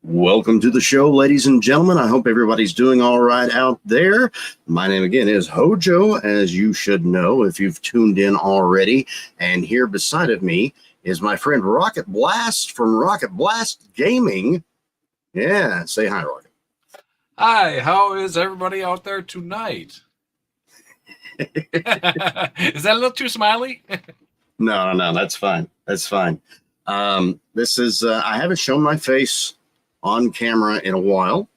Welcome to the show, ladies and gentlemen. I hope everybody's doing all right out there. My name again is HOJO, as you should know if you've tuned in already. And here beside of me is my friend Rocket Blast from Rocket Blast Gaming. Yeah, say hi, Rocket. Hi, how is everybody out there tonight? Is that a little too smiley? No, that's fine. That's fine. This is, I haven't shown my face on camera in a while.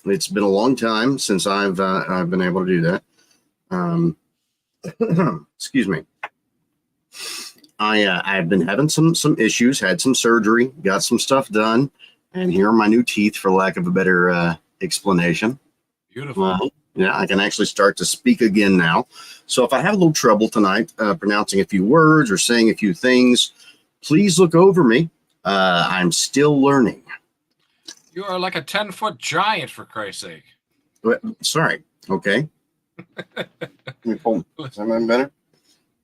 It's been a long time since I've been able to do that. Excuse me. I've been having some issues, had some surgery, got some stuff done, and here are my new teeth, for lack of a better explanation. Beautiful. Yeah, I can actually start to speak again now. So if I have a little trouble tonight pronouncing a few words or saying a few things, please look over me. I'm still learning. You are like a 10-foot giant, for Christ's sake. Sorry. Okay. Is that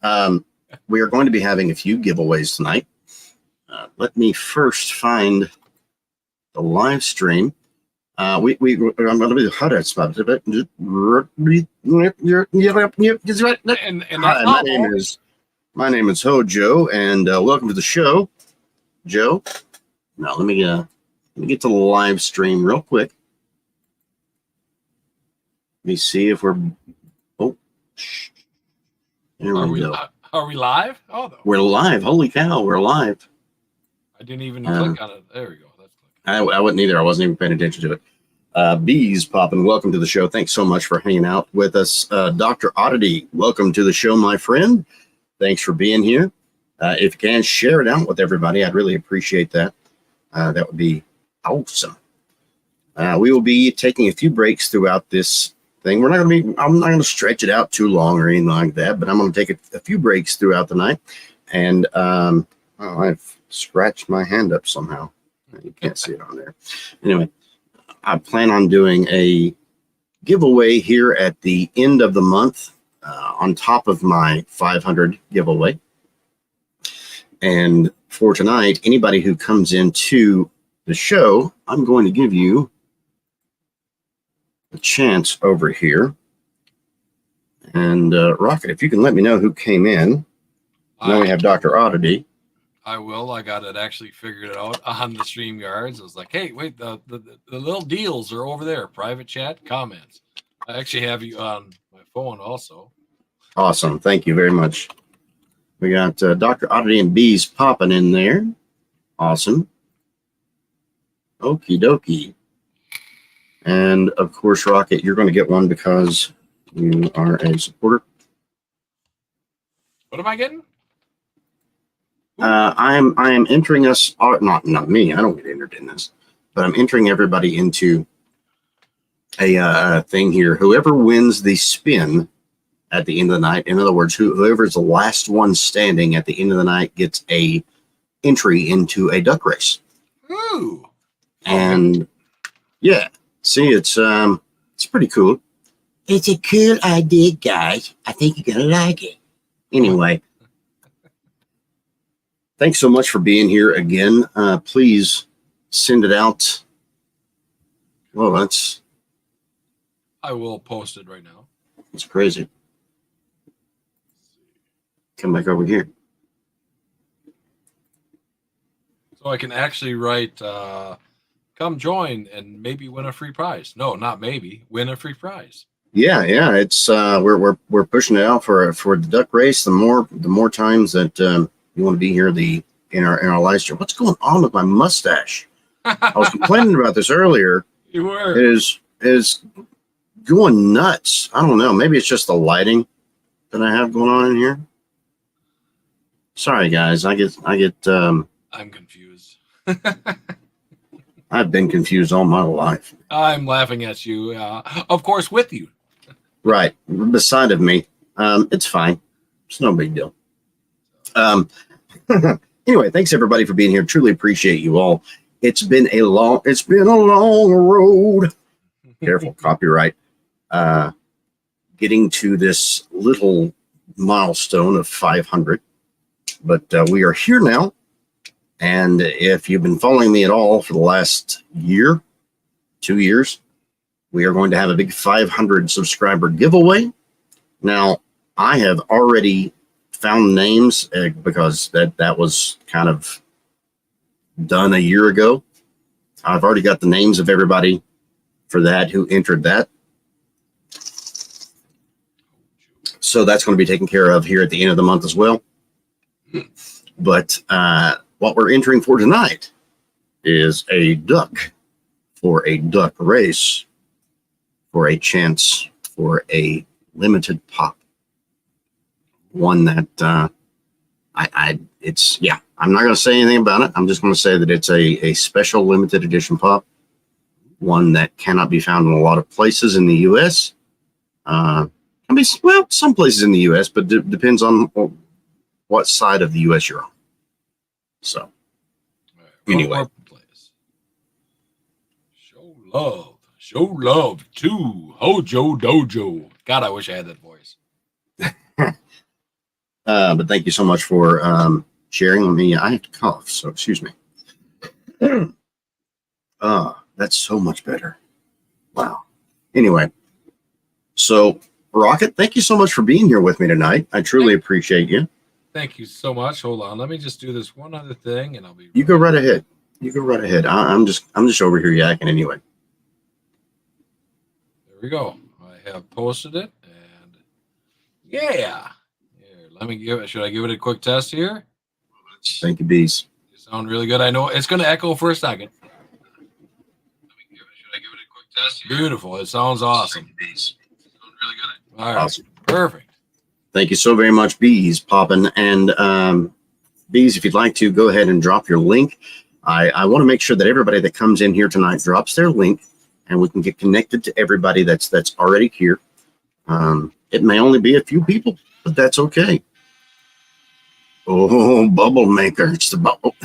better? We are going to be having a few giveaways tonight. Let me first find the live stream. I'm going to be hot at spot. My name is HOJO, and welcome to the show, Joe. Now let me get to the live stream real quick. Let me see if we're. Oh, there we go. Are we live? Oh, no. We're live. Holy cow, we're live. I didn't even click on it. There we go. That's I wouldn't either. I wasn't even paying attention to it. Bees popping. Welcome to the show. Thanks so much for hanging out with us. Dr. Oddity, welcome to the show, my friend. Thanks for being here. If you can share it out with everybody, I'd really appreciate that. That would be awesome. We will be taking a few breaks throughout this thing. I'm not going to stretch it out too long or anything like that, but I'm going to take a few breaks throughout the night. And I've scratched my hand up somehow. You can't see it on there. Anyway, I plan on doing a giveaway here at the end of the month on top of my 500 giveaway. And for tonight, anybody who comes into the show, I'm going to give you a chance over here. And Rocket, if you can let me know who came in. Now we have Dr. Oddity. I will. I got it actually figured it out on the StreamYards. I was like, hey, wait, the little deals are over there. Private chat, comments. I actually have you on my phone also. Awesome. Thank you very much. We got Dr. Oddity and Bees popping in there. Awesome. Okie dokie. And of course, Rocket, you're going to get one because you are a supporter. What am I getting? I am entering us, not me, I don't get entered in this, but I'm entering everybody into a thing here. Whoever wins the spin at the end of the night, in other words, whoever is the last one standing at the end of the night gets a entry into a duck race. Ooh. And yeah, see, it's pretty cool. It's a cool idea, guys. I think you're gonna like it. Anyway. Thanks so much for being here again. Please send it out. Well, I will post it right now. It's crazy. Come back over here. So I can actually write, come join and maybe win a free prize. No, not maybe. Win a free prize. Yeah. It's we're pushing it out for the duck race. The more times that you want to be here in our live stream. What's going on with my mustache? I was complaining about this earlier. You were. It is going nuts. I don't know. Maybe it's just the lighting that I have going on in here. Sorry, guys. I get. I'm confused. I've been confused all my life. I'm laughing at you. Of course, with you. Right beside of me. It's fine. It's no big deal. Anyway, thanks everybody for being here. Truly appreciate you all. It's been a long road. Careful, copyright. Getting to this little milestone of 500, but we are here now, And if you've been following me at all for the last year, 2 years, we are going to have a big 500 subscriber giveaway. Now, I have already found names because that was kind of done a year ago. I've already got the names of everybody for that who entered that. So that's going to be taken care of here at the end of the month as well. But what we're entering for tonight is a duck for a duck race for a chance for a limited pop. One that I'm not going to say anything about it. I'm just going to say that it's a special limited edition pop, one that cannot be found in a lot of places in the U.S. Some places in the U.S., but depends on what side of the U.S. you're on. So, anyway. Show love to HOJO Dojo. God, I wish I had that voice. But thank you so much for sharing with me. I have to cough, so excuse me. That's so much better. Wow. Anyway, so Rocket, thank you so much for being here with me tonight. I truly appreciate you. Thank you so much. Hold on, let me just do this one other thing, and I'll be. You go right ahead. You go right ahead. I'm just over here yakking anyway. There we go. I have posted it, and yeah. Here, let me give it. Should I give it a quick test here? Thank you, bees. You sound really good. I know it's going to echo for a second. Should I give it a quick test here? Beautiful. It sounds awesome. Thank you, bees. Sounds really good. All right. Awesome. Perfect. Thank you so very much, bees popping. And bees, if you'd like to go ahead and drop your link. I want to make sure that everybody that comes in here tonight drops their link, and we can get connected to everybody that's already here. It may only be a few people, but that's okay. Oh, bubble maker. It's the bubble.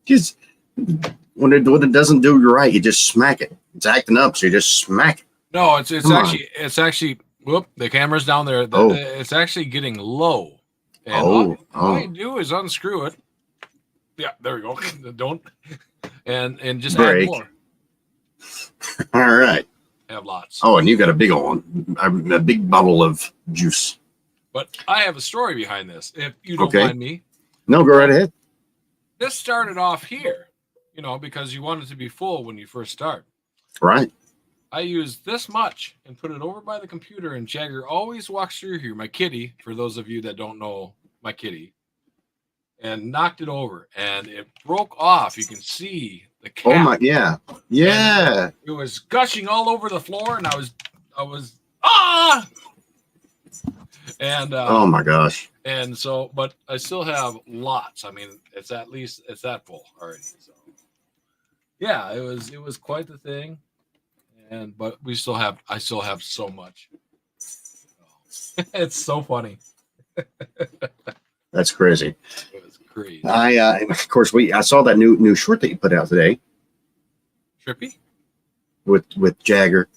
Just when it doesn't do you right, you just smack it. It's acting up, so you just smack it. No, it's actually whoop, the camera's down there. It's actually getting low. And all you do is unscrew it. Yeah, there we go. Don't and just add more. All right. Have lots. Oh, and you got a big old one, a big bubble of juice. But I have a story behind this, if you don't mind me. No, go right ahead. This started off here, because you want it to be full when you first start. Right. I used this much and put it over by the computer, and Jagger always walks through here, my kitty, for those of you that don't know my kitty, and knocked it over, and it broke off. You can see the cap. Oh my, yeah. And it was gushing all over the floor, and I was and oh my gosh. And so, but I still have lots. I mean, it's that full already. So yeah, it was quite the thing. But I still have so much. It's so funny. That's crazy. It was crazy. Of course, I saw that new short that you put out today. Trippy? With Jagger.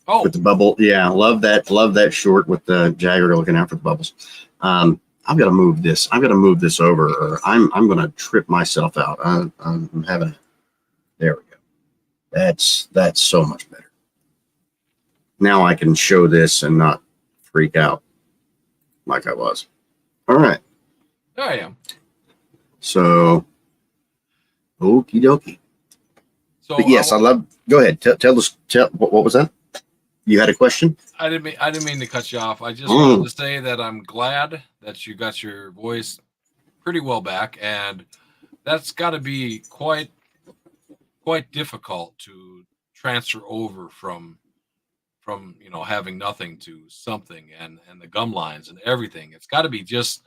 Oh, with the bubble. Yeah, love that short with the Jagger looking out for the bubbles. I've got to move this. I've got to move this over, or I'm going to trip myself out. I'm having. There we go. That's so much better. Now I can show this and not freak out like I was. All right. There I am. So, okie dokie. So but yes, I love. Go ahead. Tell us. What was that? You had a question? I didn't mean to cut you off. I just wanted to say that I'm glad that you got your voice pretty well back, and that's got to be quite difficult to transfer over from having nothing to something, and the gum lines and everything. It's got to be just.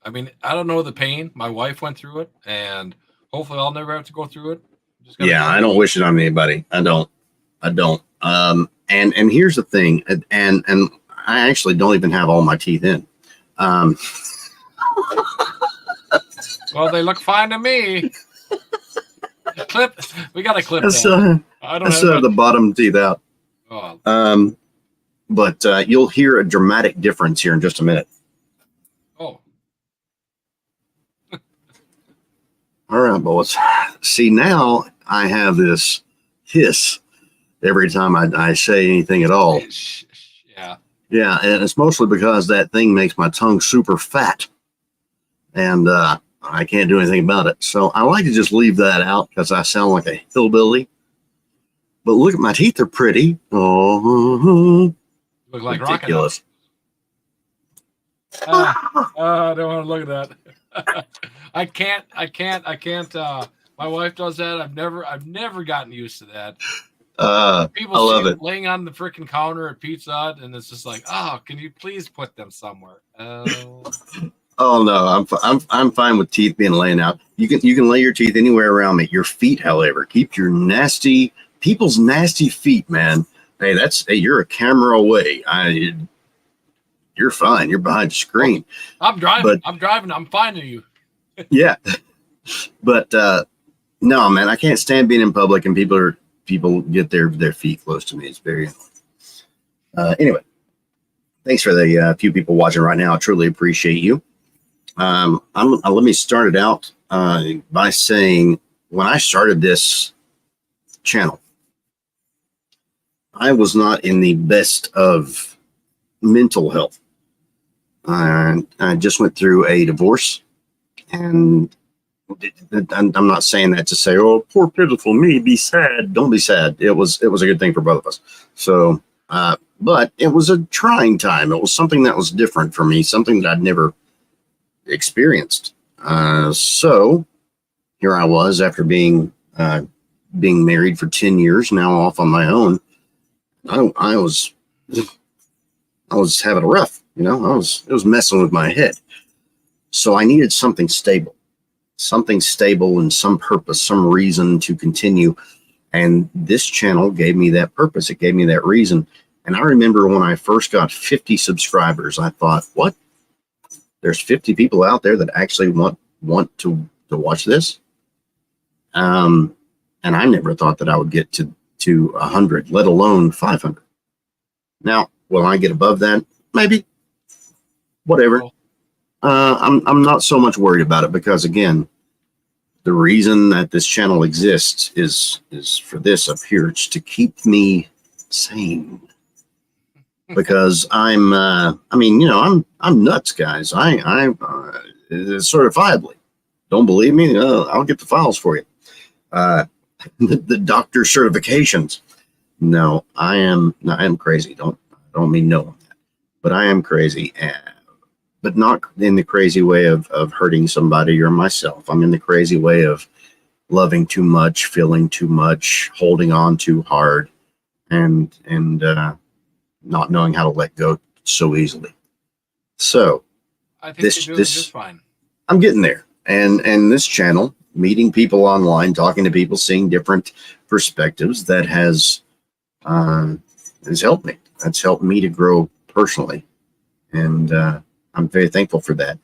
I mean, I don't know the pain. My wife went through it, and hopefully, I'll never have to go through it. Yeah, I don't wish it on anybody. I don't. And here's the thing, and I actually don't even have all my teeth in. Well, they look fine to me. We got to clip that. I still have the bottom teeth out. Oh. But you'll hear a dramatic difference here in just a minute. Oh, All right, boys. See, now I have this hiss every time I say anything at all. Yeah. Yeah, and it's mostly because that thing makes my tongue super fat, and I can't do anything about it. So I like to just leave that out because I sound like a hillbilly. But look at my teeth; they're pretty. Oh, Look like ridiculous! I don't want to look at that. I can't. My wife does that. I've never gotten used to that. People I love see it. it laying on the freaking counter at Pizza Hut, and it's just like, oh, can you please put them somewhere? Oh no, I'm fine with teeth being laying out. You can lay your teeth anywhere around me. Your feet, however, keep your people's nasty feet, man. Hey, you're a camera away. You're fine. You're behind the screen. I'm driving. I'm finding you. Yeah, but no, man, I can't stand being in public and people get their feet close to me. It's very anyway. Thanks for the few people watching right now. I truly appreciate you. Let me start it out by saying when I started this channel, I was not in the best of mental health. I just went through a divorce, and I'm not saying that to say, "Oh, poor pitiful me, be sad." Don't be sad. It was a good thing for both of us. So, but it was a trying time. It was something that was different for me, something that I'd never experienced. So here I was after being married for 10 years, now off on my own. I was having a rough, it was messing with my head. So I needed something stable and some purpose, some reason to continue. And this channel gave me that purpose. It gave me that reason. And I remember when I first got 50 subscribers, I thought, what? There's 50 people out there that actually want to watch this. And I never thought that I would get to 100, let alone 500. Now, will I get above that? Maybe. Whatever. I'm not so much worried about it because, again, the reason that this channel exists is for this up here. It's to keep me sane. Because I'm nuts, guys. I certifiably. Don't believe me? I'll get the files for you. The doctor certifications. No, I am crazy. Don't mean no, but I am crazy, but not in the crazy way of hurting somebody or myself. I'm in the crazy way of loving too much, feeling too much, holding on too hard, and not knowing how to let go so easily. So I think you're doing just fine. I'm getting there. And this channel, meeting people online, talking to people, seeing different perspectives, that has helped me. That's helped me to grow personally. And I'm very thankful for that.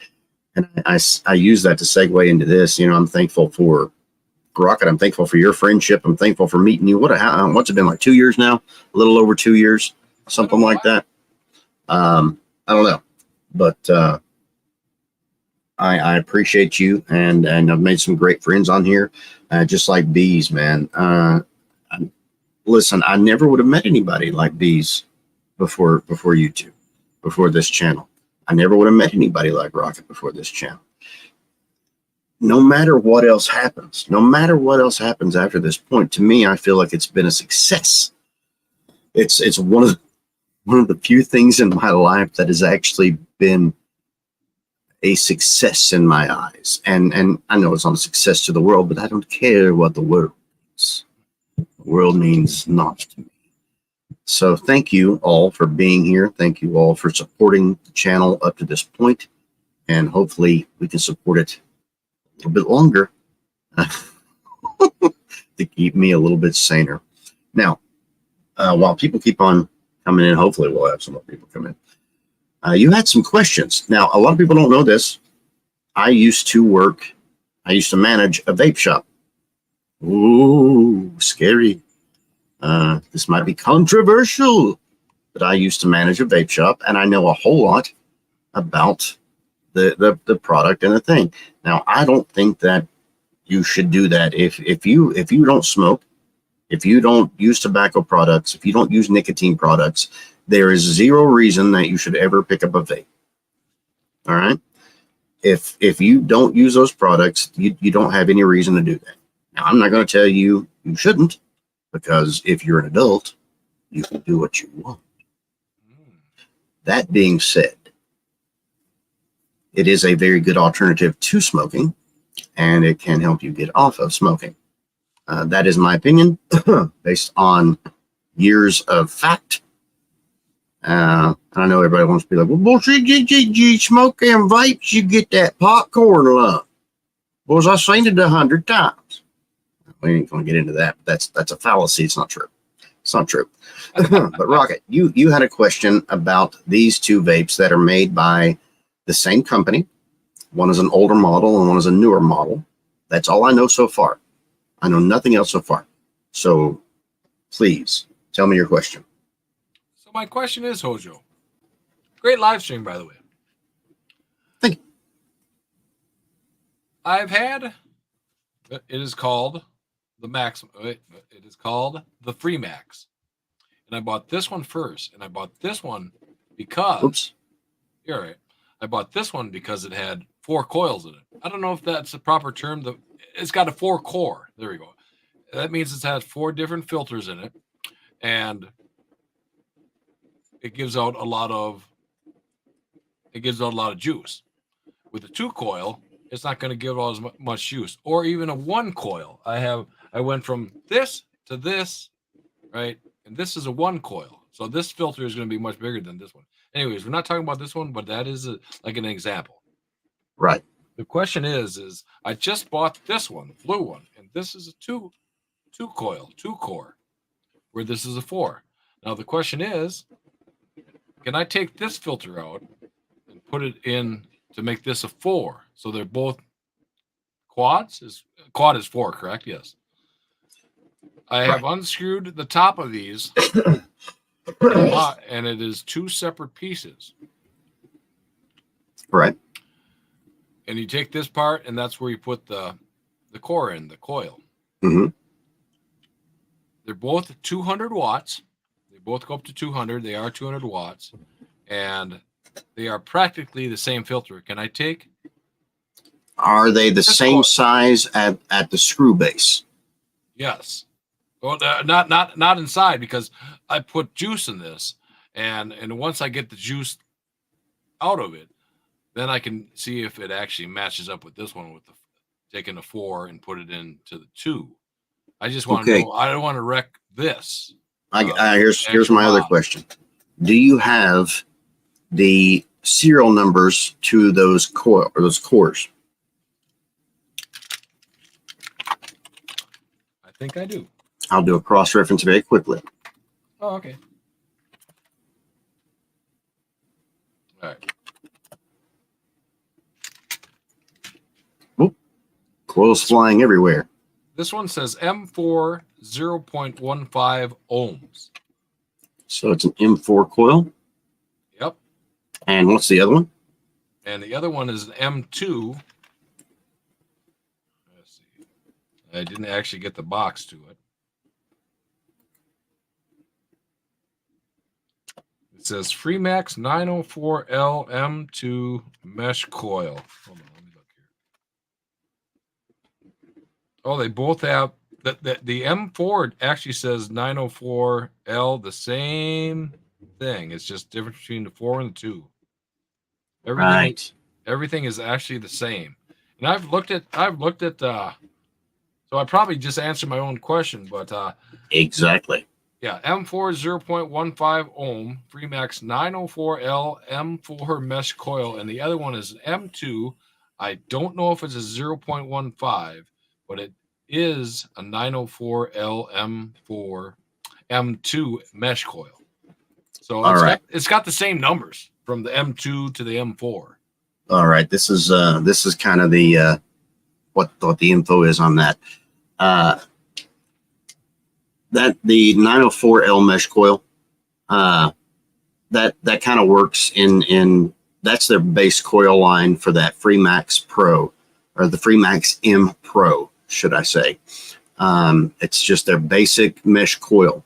And I use that to segue into this. I'm thankful for Rocket. I'm thankful for your friendship. I'm thankful for meeting you. What's it been, like 2 years now? A little over 2 years. Something like that. I don't know, but I appreciate you, and I've made some great friends on here, just like Bees, man. Listen, I never would have met anybody like Bees before YouTube, before this channel. I never would have met anybody like Rocket before this channel. No matter what else happens after this point, to me, I feel like it's been a success. It's one of the few things in my life that has actually been a success in my eyes. And I know it's not a success to the world, but I don't care what the world means. The world means naught to me. So thank you all for being here. Thank you all for supporting the channel up to this point. And hopefully we can support it a little bit longer to keep me a little bit saner. Now, while people keep on coming in, hopefully we'll have some more people come in. You had some questions. Now, a lot of people don't know this. I used to manage a vape shop. Ooh, scary. This might be controversial, but I used to manage a vape shop, and I know a whole lot about the product and the thing. Now, I don't think that you should do that. If you don't smoke, if you don't use tobacco products, if you don't use nicotine products, there is zero reason that you should ever pick up a vape. All right. If you don't use those products, you don't have any reason to do that. Now, I'm not going to tell you you shouldn't, because if you're an adult, you can do what you want. That being said, it is a very good alternative to smoking, and it can help you get off of smoking. That is my opinion, based on years of fact. I know everybody wants to be like, well, bullshit, you smoke them vapes, you get that popcorn lung. Boys, I've seen it 100 times. We ain't going to get into that. But that's a fallacy. It's not true. It's not true. But Rocket, you had a question about these two vapes that are made by the same company. One is an older model and one is a newer model. That's all I know so far. I know nothing else so far. So please tell me your question. So my question is, Hojo. Great live stream, by the way. Thank you. I've had, it is called the Max. It is called the Free Max. And I bought this one first. And I bought this one because, Oops. You're right. I bought this one because it had 4 coils in it. I don't know if that's the proper term. It's got a 4 core. There we go. That means it has 4 different filters in it. And it gives out a lot of juice. With a 2 coil, it's not going to give out as much juice. Or even a 1 coil. I went from this to this, right? And this is a 1 coil. So this filter is going to be much bigger than this one. Anyways, we're not talking about this one, but that is like an example. Right. The question is I just bought this one, blue one, and this is a 2 coil, 2 core, where this is a 4. Now the question is, can I take this filter out and put it in to make this a 4? So they're both quads. Quad is 4, correct? Yes. I have unscrewed the top of these, and it is 2 separate pieces. Right. And you take this part, and that's where you put the core in, the coil. Mm-hmm. They're both 200 watts. They both go up to 200. They are 200 watts. And they are practically the same filter. Can I take? Are they the same size at the screw base? Yes. Well, not inside, because I put juice in this, and once I get the juice out of it, then I can see if it actually matches up with this one, with taking the 4 and put it into the 2. I just want to know. I don't want to wreck this. Here's my other question. Do you have the serial numbers to those cores? I think I do. I'll do a cross-reference very quickly. Oh, okay. All right. Oop. Coils flying everywhere. This one says M4 0.15 ohms. So it's an M4 coil. Yep. And what's the other one? And the other one is an M2. Let's see. I didn't actually get the box to it. It says Freemax 904L M2 mesh coil. Hold on, let me look here. Oh, they both have the M4 actually says 904L, the same thing. It's just different between the 4 and the 2. Everything is actually the same. And I've looked at so I probably just answered my own question, but exactly. yeah, M4 0.15 ohm, Freemax 904L M4 mesh coil, and the other one is an M2. I don't know if it's a 0.15, but it is a 904L M4 M2 mesh coil. So it's got the same numbers from the M2 to the M4. All right, this is kind of the what the info is on that. That the 904L mesh coil, that kind of works in that's their base coil line for that Freemax Pro, or the Freemax M Pro. should I say. It's just their basic mesh coil.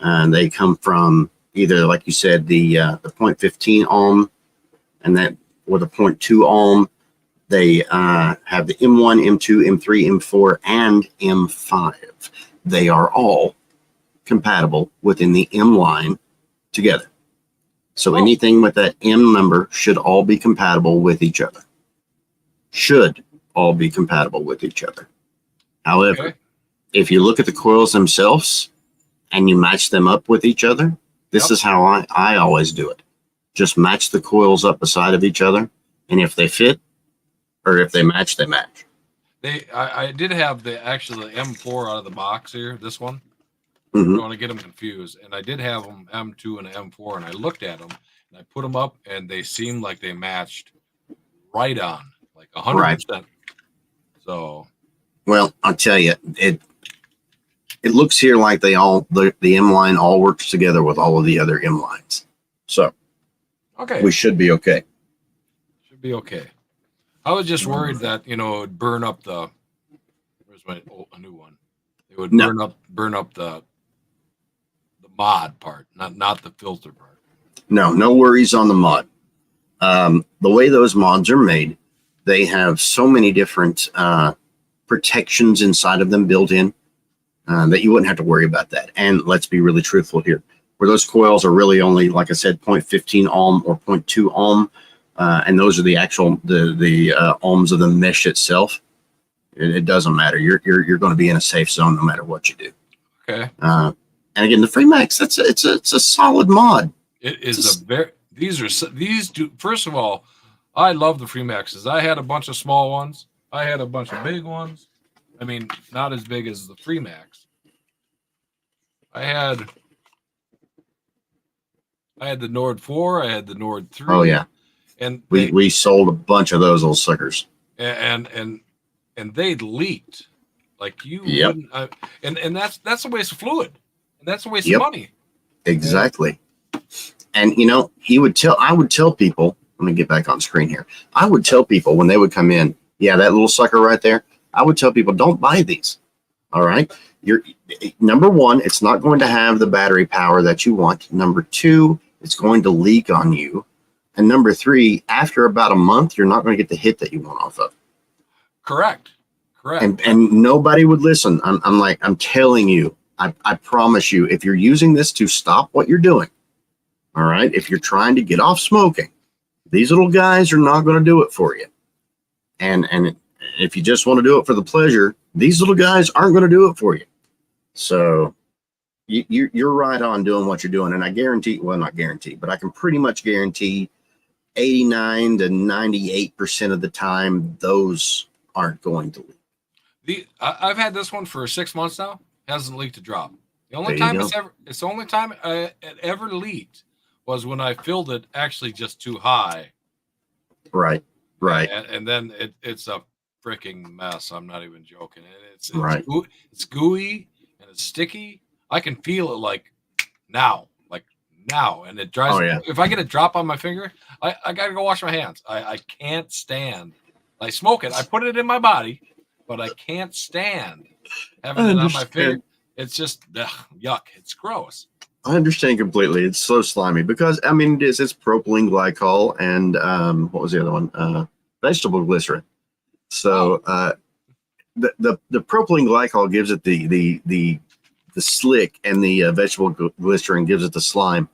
And they come from either, like you said, the 0.15 ohm and that, or the 0.2 ohm. They have the M1, M2, M3, M4, and M5. They are all compatible within the M line together. So anything with that M number should all be compatible with each other. Should all be compatible with each other. However, if you look at the coils themselves and you match them up with each other, this is how I always do it. Just match the coils up beside of each other, and if they fit, or if they match, they match. I did have the M4 out of the box here. This one. Mm-hmm. I don't want to get them confused. And I did have them M2 and M4, and I looked at them and I put them up, and they seemed like they matched right on, like 100%. So, well, I'll tell you, it looks here like they all the M line all works together with all of the other M lines. So, we should be okay. Should be okay. I was just worried that it'd burn up the. Where's a new one? It would burn up the mod part, not the filter part. No worries on the mod. The way those mods are made, they have so many different protections inside of them built in that you wouldn't have to worry about that. And let's be really truthful here. Where those coils are really only, like I said, 0.15 ohm or 0.2 ohm, and those are the actual the ohms of the mesh itself. It doesn't matter. You're going to be in a safe zone no matter what you do. Okay. And again, the Freemax, it's a solid mod. It is these do. First of all, I love the Freemaxes. I had a bunch of small ones. I had a bunch of big ones. I mean, not as big as the Freemax. I had the Nord 4. I had the Nord 3. Oh yeah. And we sold a bunch of those little suckers. And they leaked like you wouldn't. And that's a waste of fluid. And that's a waste of money. Exactly. And I would tell people, let me get back on screen here. I would tell people when they would come in, that little sucker right there, I would tell people, don't buy these. All right. Number one, it's not going to have the battery power that you want. Number two, it's going to leak on you. And number three, after about a month, you're not going to get the hit that you want off of. Correct. And nobody would listen. I'm telling you, I promise you, if you're using this to stop what you're doing, all right, if you're trying to get off smoking, these little guys are not going to do it for you. And if you just want to do it for the pleasure, these little guys aren't going to do it for you. So you're right on doing what you're doing. And I guarantee, well, not guarantee, but I can pretty much guarantee 89 to 98% of the time, those aren't going to leak. I've had this one for 6 months now. Hasn't leaked a drop. The only time it's the only time it ever leaked was when I filled it actually just too high. Right. And then it's a freaking mess. I'm not even joking. It's gooey and it's sticky. I can feel it like now, and it dries. Oh, yeah. If I get a drop on my finger, I gotta go wash my hands. I can't stand. I smoke it. I put it in my body, but I can't stand having it on my finger. It's just yuck. It's gross. I understand completely. It's so slimy because it's propylene glycol and what was the other one? Vegetable glycerin. So the propylene glycol gives it the slick, and the vegetable glycerin gives it the slime.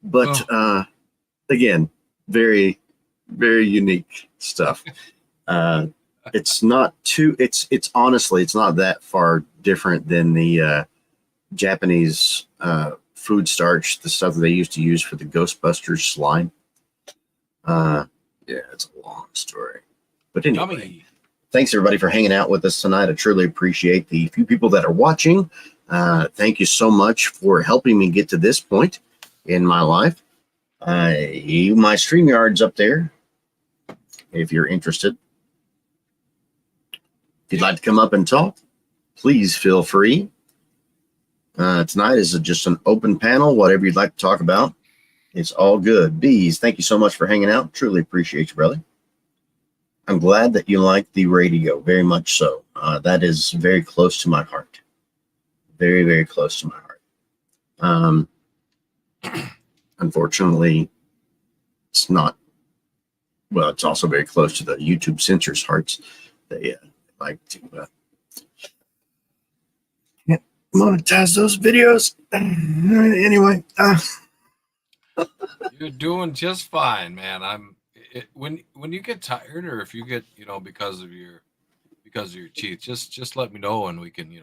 But again, very, very unique stuff. It's not too. It's honestly, it's not that far different than the Japanese food starch, the stuff that they used to use for the Ghostbusters slime. It's a long story, but anyway. Thanks everybody for hanging out with us tonight. I truly appreciate the few people that are watching. Thank you so much for helping me get to this point in my life. My StreamYard's up there if you're interested. If you'd like to come up and talk, please feel free. Tonight is just an open panel. Whatever you'd like to talk about, it's all good. Bees, thank you so much for hanging out. Truly appreciate you, brother. I'm glad that you like the radio, very much so. That is very close to my heart. Very, very close to my heart. Unfortunately, it's not. Well, it's also very close to the YouTube censors' hearts. They like to monetize those videos. Anyway, You're doing just fine, man. When you get tired, or if you get, because of your teeth, just let me know and we can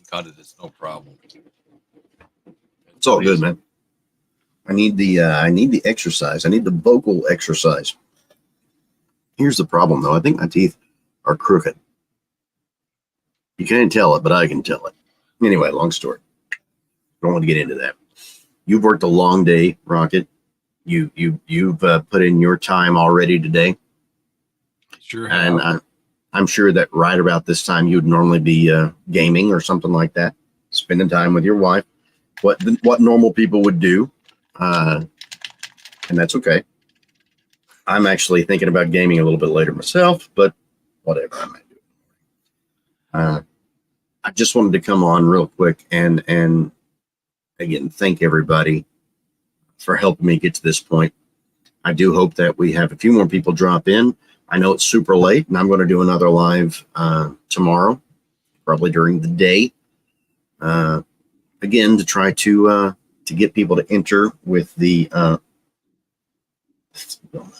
cut it. It's no problem. it's all good, man. I need the exercise. I need the vocal exercise. Here's the problem, though. I think my teeth are crooked. You can't tell it, but I can tell it. Anyway, long story. Don't want to get into that. You've worked a long day, Rocket. You've put in your time already today. Sure have. And I'm sure that right about this time you'd normally be gaming or something like that, spending time with your wife. What normal people would do, and that's okay. I'm actually thinking about gaming a little bit later myself, but whatever, I might do it. I just wanted to come on real quick and again thank everybody for helping me get to this point. I do hope that we have a few more people drop in. I know it's super late, and I'm going to do another live tomorrow, probably during the day. Again, to try to get people to enter with the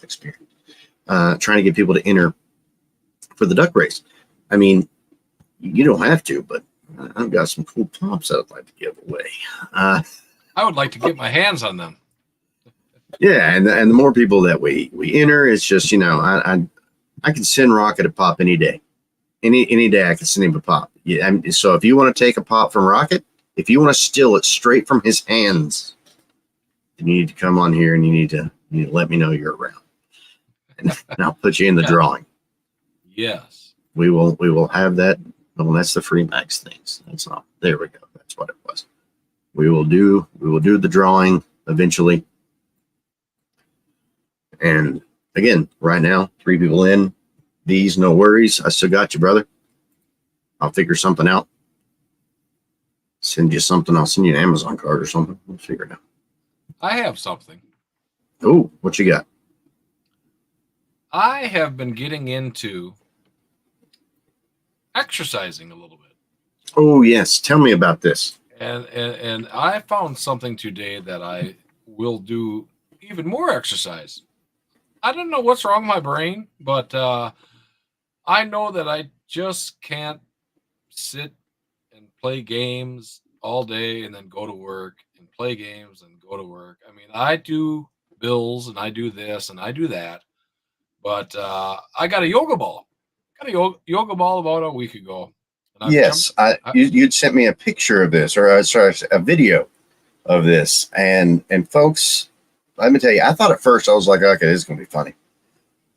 experience. Trying to get people to enter for the duck race. I mean, you don't have to, but I've got some cool pops I'd like to give away. I would like to get my hands on them. Yeah, and the more people that we enter, it's just I can send Rocket a pop any day. Any day I can send him a pop. Yeah, so if you want to take a pop from Rocket, if you want to steal it straight from his hands, then you need to come on here and you need to let me know you're around, and I'll put you in the drawing. Yes, we will have that. Well, that's the free max things. That's not. There we go. That's what it was. We will do the drawing eventually. And again, right now, 3 people in. These, no worries. I still got you, brother. I'll figure something out. Send you something. I'll send you an Amazon card or something. We'll figure it out. I have something. Oh, what you got? I have been getting into exercising a little bit. Oh, yes. Tell me about this. And I found something today that I will do even more exercise. I don't know what's wrong with my brain, but I know that I just can't sit and play games all day and then go to work and play games and go to work. I mean, I do bills and I do this and I do that, but I got a yoga ball. Got a yoga ball about a week ago. And yes, you'd sent me a picture of this, or sorry, a video of this, and folks, let me tell you, I thought at first I was like, okay, this is gonna be funny.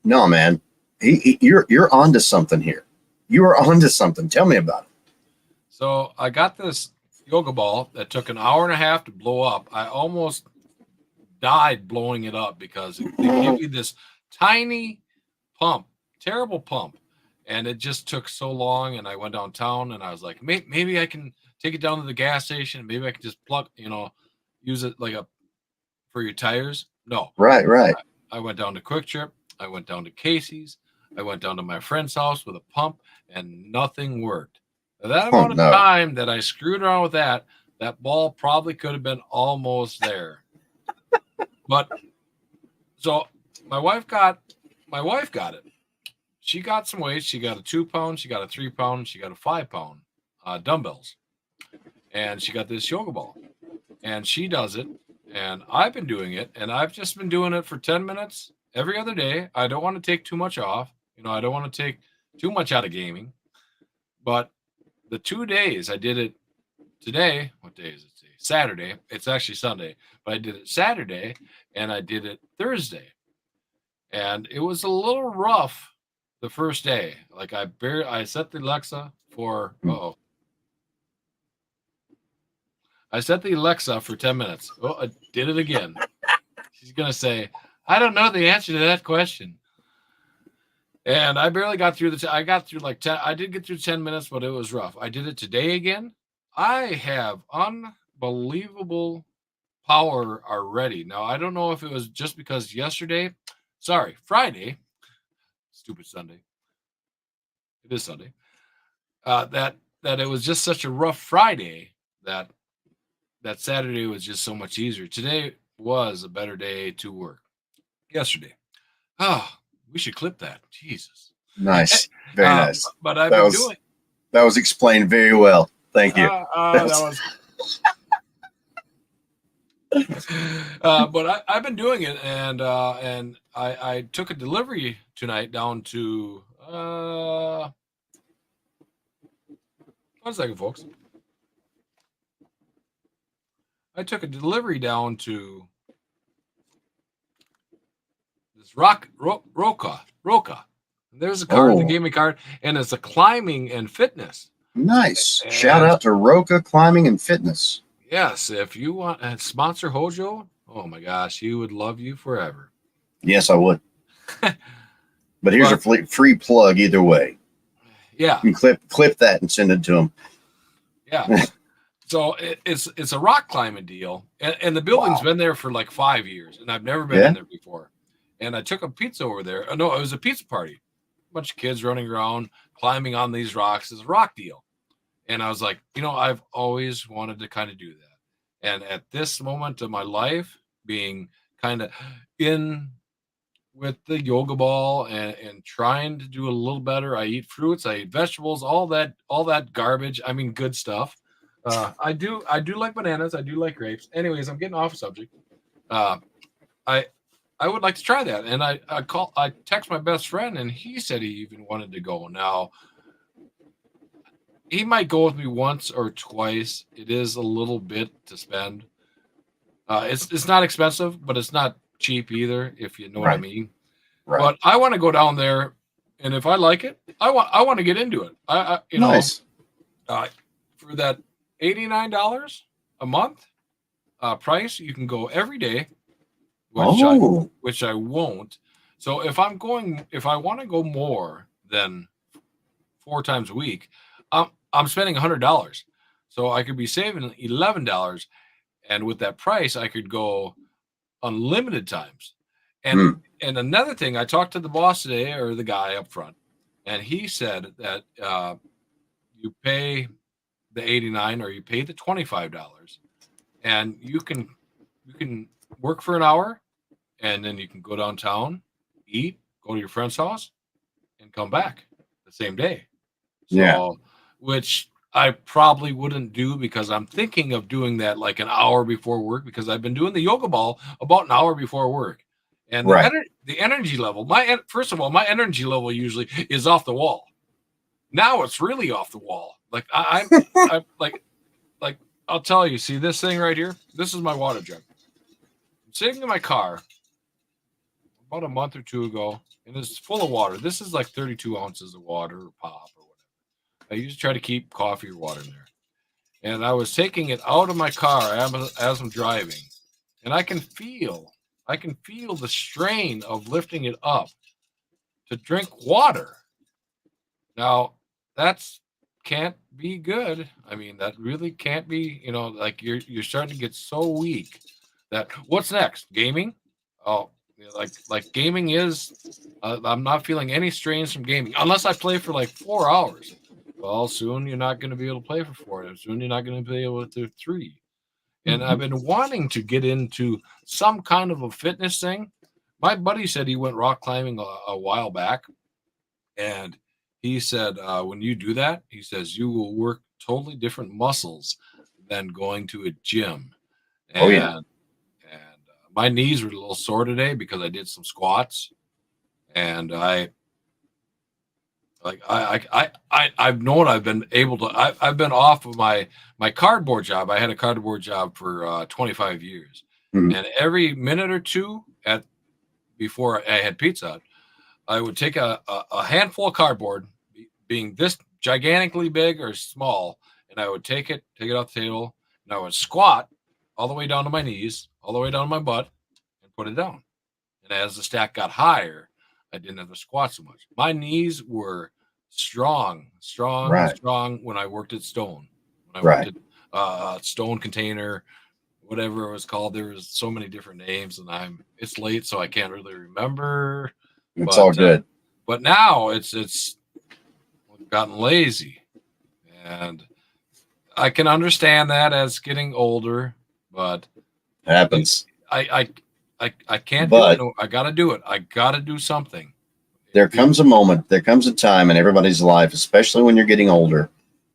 No, man, you're onto something here. You are onto something. Tell me about it. So I got this yoga ball that took an hour and a half to blow up. I almost died blowing it up because they give you this tiny pump, terrible pump. And it just took so long. And I went downtown and I was like, maybe I can take it down to the gas station. Maybe I can just plug, use it like for your tires. No. Right. I went down to Quick Trip. I went down to Casey's. I went down to my friend's house with a pump and nothing worked. That amount of time that I screwed around with that ball probably could have been almost there. But so my wife got it. She got some weights. She got a 2 pound, she got a 3 pound, she got a 5 pound dumbbells. And she got this yoga ball. And she does it. And I've been doing it. And I've just been doing it for 10 minutes every other day. I don't want to take too much off. I don't want to take too much out of gaming. But the 2 days I did it today, what day is it today? Saturday. It's actually Sunday. But I did it Saturday and I did it Thursday. And it was a little rough the first day. Like I set the Alexa for I set the Alexa for 10 minutes. Oh, I did it again. She's gonna say, I don't know the answer to that question. And I barely got through I got through like 10. I did get through 10 minutes, but it was rough. I did it today again. I have unbelievable power already. Now, I don't know if it was just because Friday, stupid Sunday. It is Sunday. That it was just such a rough Friday that Saturday was just so much easier. Today was a better day to work. Yesterday. Oh, we should clip that. Jesus. Nice. Very nice. But I've That been was doing. that was explained very well. Thank you. That was. But I've been doing it, and I took a delivery tonight down to 1 second, folks. I took a delivery down to this Roca. There's a card. They gave me a card, and it's a climbing and fitness. Nice. Shout out to Roca Climbing and Fitness. Yes, if you want to sponsor HOJO, oh my gosh, he would love you forever. Yes, I would. But here's a free plug either way. Yeah. You can clip that and send it to him. Yeah. So it's a rock climbing deal, and the building's been there for like 5 years, and I've never been in there before. And I took a pizza over there. No, it was a pizza party. A bunch of kids running around, climbing on these rocks. It's a rock deal. And I was like, I've always wanted to kind of do that. And at this moment of my life, being kind of in with the yoga ball and trying to do a little better, I eat fruits, I eat vegetables, all that garbage. I mean, good stuff. I do like bananas. I do like grapes. Anyways, I'm getting off subject. I would like to try that. And I text my best friend, and he said he even wanted to go. Now, he might go with me once or twice. It is a little bit to spend. It's not expensive, but it's not cheap either, if you know what I mean. Right. But I want to go down there, and if I like it, I want to get into it. Nice. For that $89 a month price, you can go every day, which I won't. So if I want to go more than 4 times a week, I'm spending $100. So I could be saving $11, and with that price, I could go unlimited times. And another thing, I talked to the boss today, or the guy up front, and he said that you pay the $89 or you pay the $25, and you can work for an hour, and then you can go downtown, eat, go to your friend's house, and come back the same day. So, which I probably wouldn't do, because I'm thinking of doing that like an hour before work, because I've been doing the yoga ball about an hour before work. And the energy level, first of all, my energy level usually is off the wall. Now it's really off the wall. Like I'm like I'll tell you, see this thing right here? This is my water jug. I'm sitting in my car about a month or two ago, and it's full of water. This is like 32 ounces of water or pop or whatever. I usually try to keep coffee or water in there. And I was taking it out of my car as I'm driving, and I can feel the strain of lifting it up to drink water. Now, that's can't be good. I mean, that really can't be, like you're starting to get so weak that what's next? Gaming? Oh, like gaming is, I'm not feeling any strains from gaming unless I play for like 4 hours. Well, soon you're not going to be able to play for 4 hours. Soon you're not going to be able to do 3. And I've been wanting to get into some kind of a fitness thing. My buddy said he went rock climbing a while back, and he said, when you do that, he says you will work totally different muscles than going to a gym. And my knees were a little sore today because I did some squats, and I've known I've been able to. I've been off of my cardboard job. I had a cardboard job for 25 years, and every minute or two before I had Pizza, I would take a handful of cardboard, being this gigantically big or small, and I would take it off the table, and I would squat all the way down to my knees, all the way down to my butt, and put it down. And as the stack got higher, I didn't have to squat so much. My knees were strong Right. when I worked at Stone. When I Right. worked at Stone Container, whatever it was called. There was so many different names, and it's late, so I can't really remember. It's all good. But now it's gotten lazy, and I can understand that as getting older, but It happens. I can't But do it. I got to do it. I got to do something. there comes a moment, there comes a time in everybody's life, especially when you're getting older,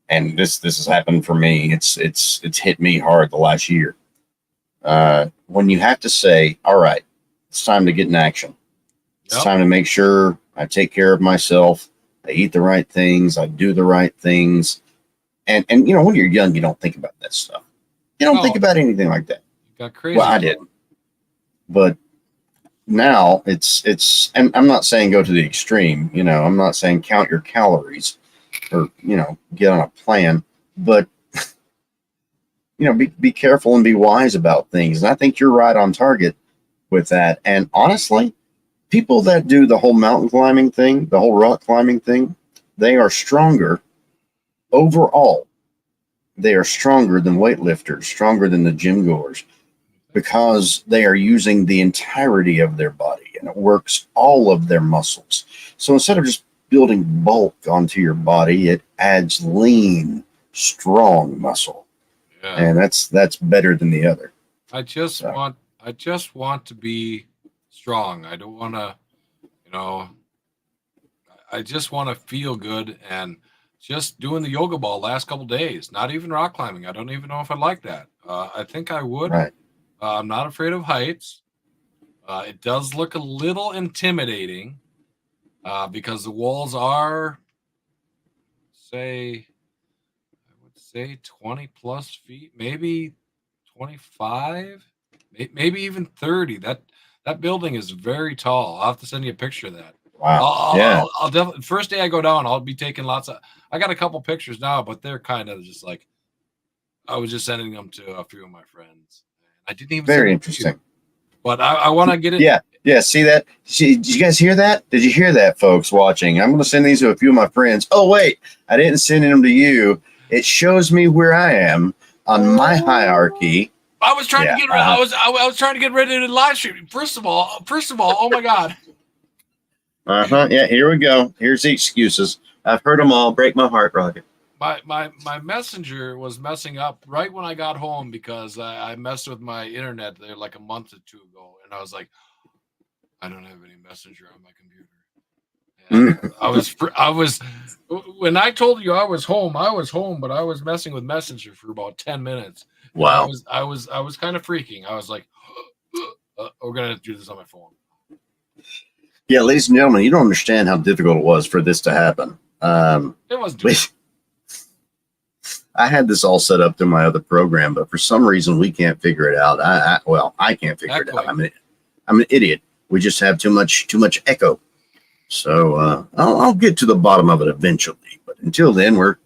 and this has happened for me. It's hit me hard the last year. When you have to say, all right, it's time to get in action. It's time to make sure I take care of myself. I eat the right things. I do the right things. And when you're young, you don't think about that stuff. You don't think about anything like that. Got crazy. Well, I did. But now it's, and I'm not saying go to the extreme, I'm not saying count your calories or, get on a plan, but be careful and be wise about things. And I think you're right on target with that. And honestly, people that do the whole mountain climbing thing, the whole rock climbing thing, they are stronger overall. They are stronger than weightlifters, stronger than the gym goers, because they are using the entirety of their body and it works all of their muscles. So instead of just building bulk onto your body, it adds lean, strong muscle. Yeah. And that's better than the other. I just want to be strong. I don't want to, I just want to feel good, and just doing the yoga ball last couple days, not even rock climbing. I don't even know if I like that. I think I would. Right. I'm not afraid of heights. It does look a little intimidating because the walls are, I would say 20 plus feet, maybe 25, maybe even 30. That building is very tall. I'll have to send you a picture of that. Wow. I'll definitely, first day I go down, I'll be taking I got a couple pictures now, but they're kind of just like, I was just sending them to a few of my friends. I didn't even very interesting. But I want to get it. Yeah. See that? Did you guys hear that? Did you hear that, folks watching? I'm going to send these to a few of my friends. Oh, wait, I didn't send them to you. It shows me where I am on my hierarchy. I was trying to get ready. I was trying to get ready to live stream. First of all, oh my God. Yeah, here we go. Here's the excuses. I've heard them all. Break my heart, Rocket. My messenger was messing up right when I got home because I messed with my internet there like a month or two ago, and I was like, I don't have any messenger on my computer. And I was when I told you I was home, but I was messing with Messenger for about 10 minutes. Wow. I was kind of freaking. I was like, we're gonna do this on my phone. Yeah, ladies and gentlemen, you don't understand how difficult it was for this to happen. It wasn't. I had this all set up through my other program, but for some reason we can't figure it out. I can't figure it out. I'm an idiot. We just have too much echo. So I'll get to the bottom of it eventually. But until then, we're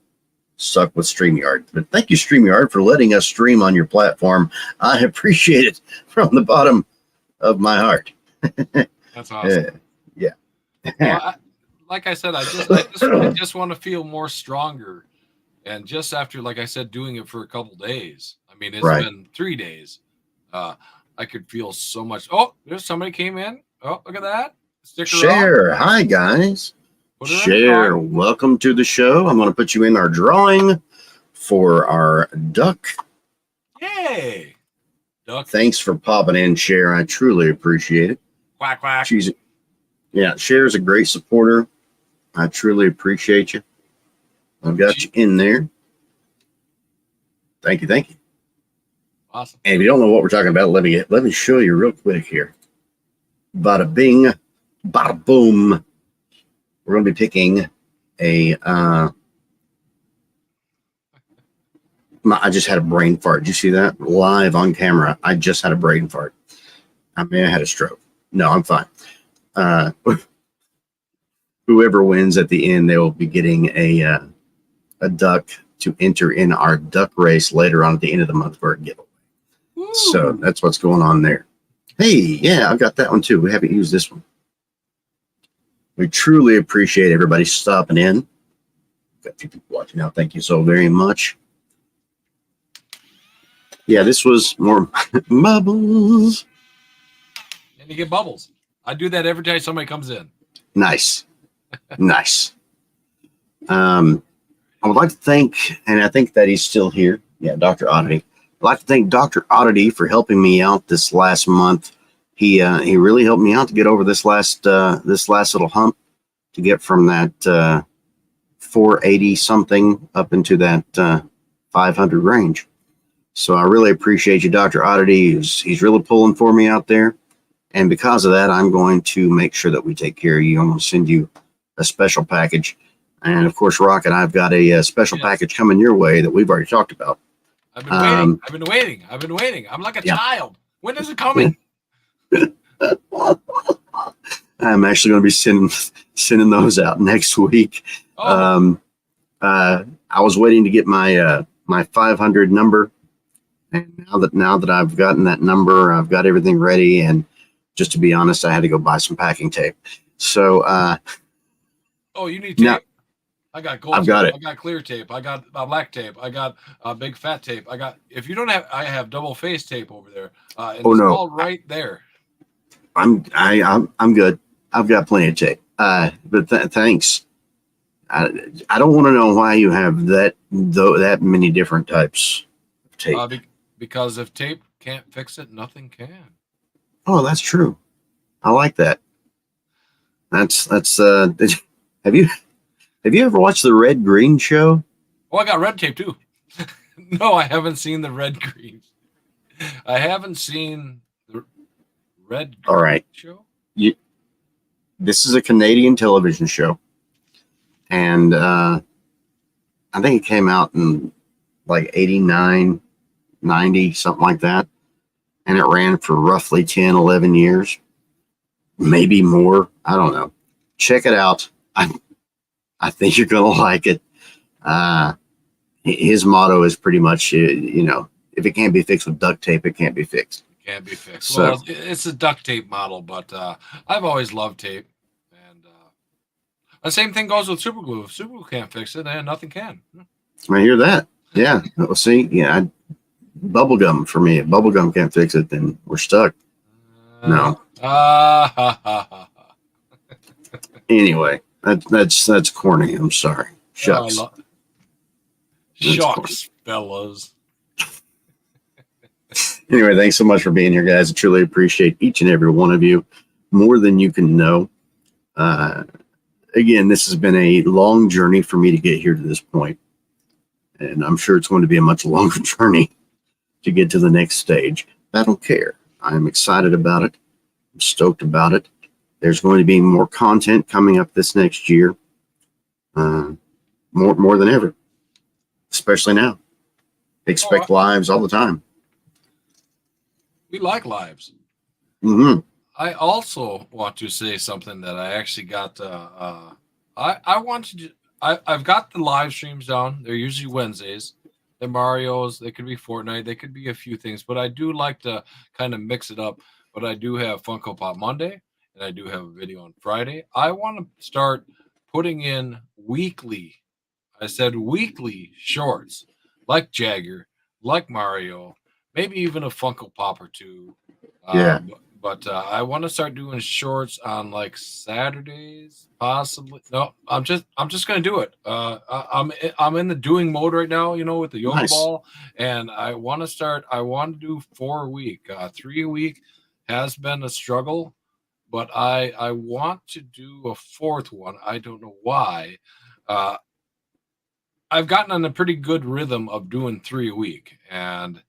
stuck with StreamYard. But thank you, StreamYard, for letting us stream on your platform. I appreciate it from the bottom of my heart. That's awesome. Yeah. Well, like I said, I just want to feel more stronger. And just after, like I said, doing it for a couple days, I mean, it's been 3 days. I could feel so much. Oh, there's somebody came in. Oh, look at that. Share. Hi, guys. Share. Welcome to the show. I'm going to put you in our drawing for our duck. Yay. Duck. Thanks for popping in, Share. I truly appreciate it. Quack, quack. Share is a great supporter. I truly appreciate you. I've got you in there. Thank you. Awesome. And if you don't know what we're talking about, let me show you real quick here. Bada bing, bada boom. We're going to be picking a. I just had a brain fart. Did you see that live on camera? I just had a brain fart. I mean, I had a stroke. No, I'm fine. Whoever wins at the end, they will be getting a duck to enter in our duck race later on at the end of the month for a giveaway. Ooh. So that's what's going on there. Hey, yeah, I've got that one too. We haven't used this one. We truly appreciate everybody stopping in. Got a few people watching now. Thank you so very much. Yeah, this was more bubbles. And you get bubbles. I do that every time somebody comes in. Nice. Nice. I would like to thank, and I think that he's still here. Yeah, Dr. Oddity. I'd like to thank Dr. Oddity for helping me out this last month. He really helped me out to get over this last little hump, to get from that 480 something up into that 500 range. So I really appreciate you, Dr. Oddity. He's really pulling for me out there. And because of that, I'm going to make sure that we take care of you. I'm going to send you a special package. And of course, Rocket, I've got a special package coming your way that we've already talked about. I've been waiting. I've been waiting. I'm like a child. When is it coming? I'm actually going to be sending those out next week. Oh. I was waiting to get my 500 number, and now that I've gotten that number, I've got everything ready. And just to be honest, I had to go buy some packing tape. So, oh, you need tape? Now, I got gold. I've got tape. it. I got clear tape. I got black tape. I got big fat tape. If you don't have, I have double face tape over there. And Oh, it's no. all right there. I'm good. I've got plenty of tape. But thanks. I don't want to know why you have that many different types of tape. Because if tape can't fix it, nothing can. Oh, that's true. I like that. That's have you ever watched the Red Green show? Oh, I got red tape too. No, I haven't seen the red green. I haven't seen the red green All right. show. This is a Canadian television show. And I think it came out in like 89, 90, something like that. And it ran for roughly 10, 11 years, maybe more. I don't know. Check it out. I think you're going to like it. His motto is pretty much, if it can't be fixed with duct tape, it can't be fixed. It can't be fixed. So, well, it's a duct tape model, but I've always loved tape. And the same thing goes with super glue. If super glue can't fix it, then nothing can. I hear that. Yeah. Well, see, bubble gum for me. If bubble gum can't fix it, then we're stuck. No. Anyway, that's corny. I'm sorry. Shucks. Shucks, fellas. Anyway, thanks so much for being here, guys. I truly appreciate each and every one of you more than you can know. Again, this has been a long journey for me to get here to this point, and I'm sure it's going to be a much longer journey to get to the next stage. I don't care. I'm excited about it. I'm stoked about it. There's going to be more content coming up this next year, more than ever, especially now. Expect lives all the time. We like lives. Mm-hmm. I also want to say something that I actually got. I've got the live streams down. They're usually Wednesdays. They're Mario's. They could be Fortnite. They could be a few things. But I do like to kind of mix it up. But I do have Funko Pop Monday, and I do have a video on Friday. I want to start putting in weekly. I said weekly shorts, like Jagger, like Mario, maybe even a Funko Pop or two. Yeah. But I want to start doing shorts on like Saturdays, possibly. No, I'm just gonna do it. I'm in the doing mode right now, with the yoga ball, and I want to do 4 a week. 3 a week has been a struggle, but I want to do a 4th one. I don't know why. I've gotten on a pretty good rhythm of doing 3 a week, and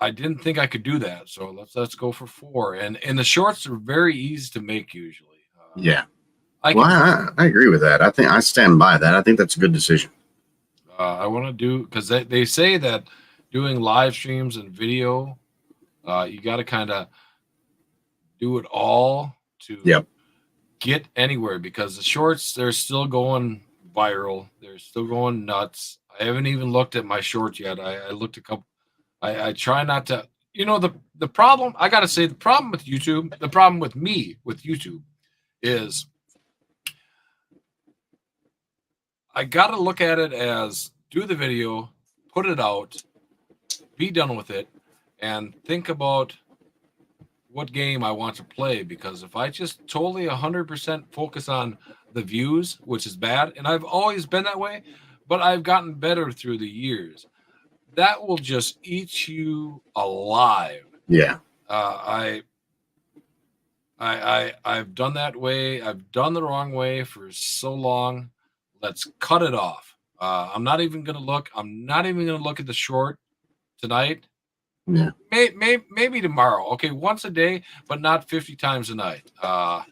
I didn't think I could do that, so let's go for 4. And the shorts are very easy to make usually. Yeah. I agree with that. I think I stand by that. I think that's a good decision. I want to do, because they say that doing live streams and video, you got to kind of do it all to get anywhere, because the shorts, they're still going viral. They're still going nuts. I haven't even looked at my shorts yet. I looked a couple. I try not to, the problem, I got to say, the problem with YouTube, the problem with me with YouTube is I got to look at it as do the video, put it out, be done with it, and think about what game I want to play. Because if I just totally 100% focus on the views, which is bad, and I've always been that way, but I've gotten better through the years, that will just eat you alive. Yeah. I've done that way. I've done the wrong way for so long. Let's cut it off. I'm not even gonna look. I'm not even gonna look at the short tonight. Yeah. Maybe tomorrow. Okay, once a day, but not 50 times a night. And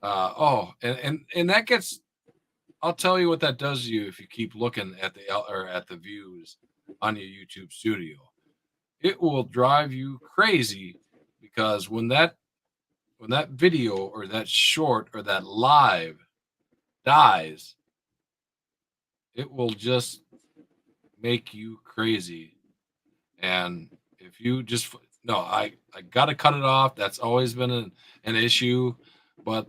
that gets. I'll tell you what that does to you if you keep looking at the views on your YouTube studio. It will drive you crazy because when that video or that short or that live dies, it will just make you crazy. And if you just no, I got to cut it off. That's always been an issue. But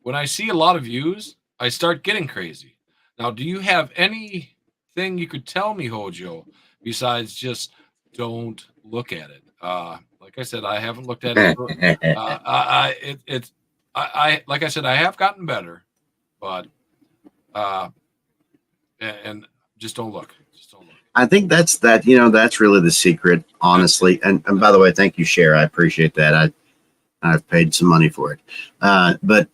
when I see a lot of views, I start getting crazy. Now, do you have anything you could tell me, Hojo, besides just don't look at it? Like I said, I haven't looked at it. Like I said, I have gotten better, but and just don't look. Just don't look. I think that's really the secret, honestly. And by the way, thank you, Cher. I appreciate that. I've paid some money for it. But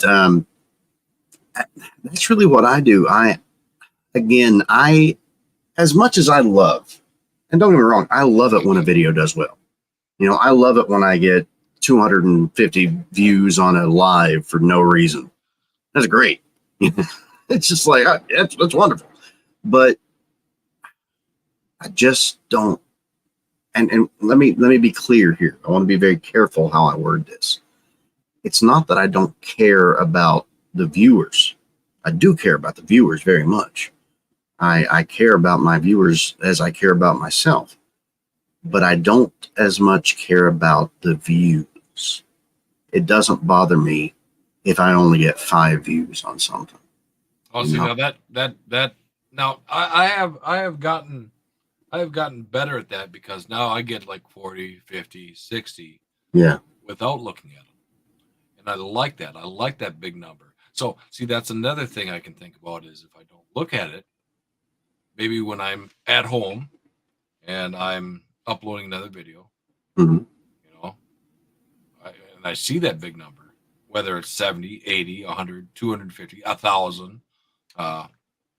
that's really what I do. As much as I love, and don't get me wrong, I love it when a video does well. I love it when I get 250 views on a live for no reason. That's great. It's just like, that's wonderful. But I just don't. And let me be clear here. I want to be very careful how I word this. It's not that I don't care about the viewers. I do care about the viewers very much. I care about my viewers as I care about myself. But I don't as much care about the views. It doesn't bother me if I only get 5 views on something. Oh, see, now that now I have gotten better at that because now I get like 40, 50, 60 without looking at them. And I like that. I like that big number. So see, that's another thing I can think about is if I don't look at it, maybe when I'm at home and I'm uploading another video, Mm-hmm. and I see that big number, whether it's 70, 80, 100, 250, 1,000,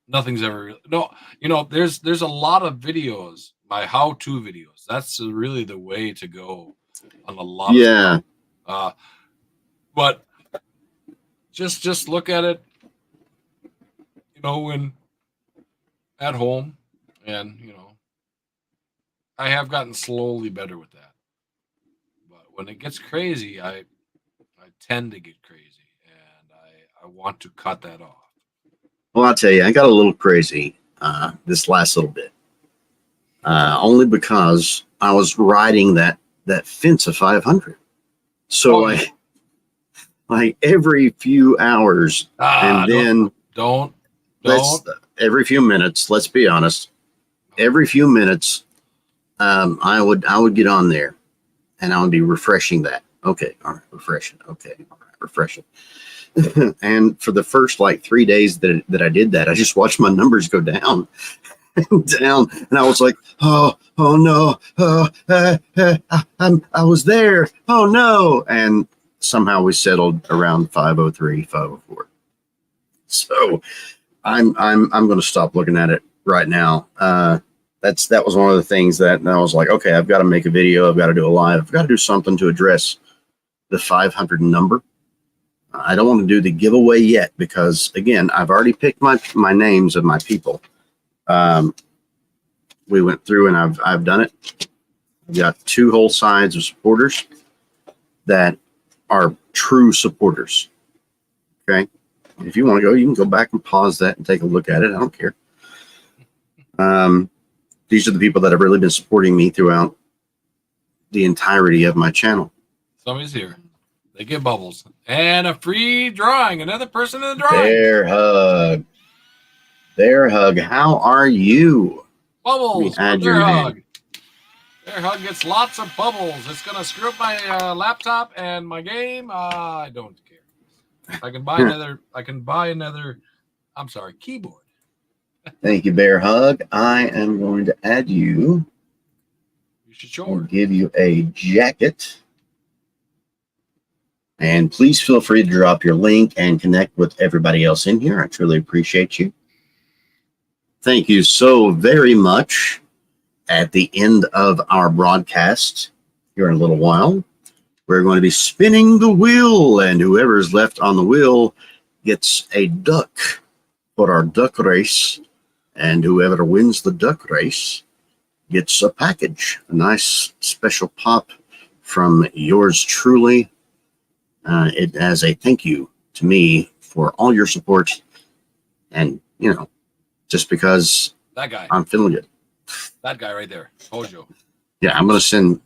nothing's ever there's a lot of videos, my how-to videos. That's really the way to go on a lot of stuff. But just look at it, when at home, and I have gotten slowly better with that. But when it gets crazy, I tend to get crazy, and I want to cut that off. Well, I'll tell you, I got a little crazy this last little bit, only because I was riding that fence of 500. So like every few hours, and then don't every few minutes. Let's be honest. Every few minutes, I would get on there, and I would be refreshing that. Okay, all right, refreshing. Okay, all right, refreshing. And for the first like 3 days that I did that, I just watched my numbers go down and down, and I was like, oh no, I was there. Oh no, and somehow we settled around 503, 504. So I'm going to stop looking at it right now. That was one of the things that I was like, okay, I've got to make a video. I've got to do a live. I've got to do something to address the 500 number. I don't want to do the giveaway yet because, again, I've already picked my names of my people. We went through and I've done it. I've got 2 whole sides of supporters that are true supporters. Okay. If you want to go, you can go back and pause that and take a look at it. I don't care. These are the people that have really been supporting me throughout the entirety of my channel. Somebody's here. They get bubbles and a free drawing. Another person in the drawing. Bear hug. Bear Hug, how are you? Bubbles. Let me add Bear your Hug. name. Bear Hug gets lots of bubbles. It's gonna screw up my laptop and my game. I don't care. I can buy another. I'm sorry, keyboard. Thank you, Bear Hug. I am going to add you You should show and her. give you a jacket. And please feel free to drop your link and connect with everybody else in here. I truly appreciate you. Thank you so very much. At the end of our broadcast, here in a little while, we're going to be spinning the wheel, and whoever's left on the wheel gets a duck for our duck race. And whoever wins the duck race gets a package, a nice special pop from yours truly. It as a thank you to me for all your support, and just because That guy. I'm feeling good. That guy right there. HOJO. Yeah, I'm gonna send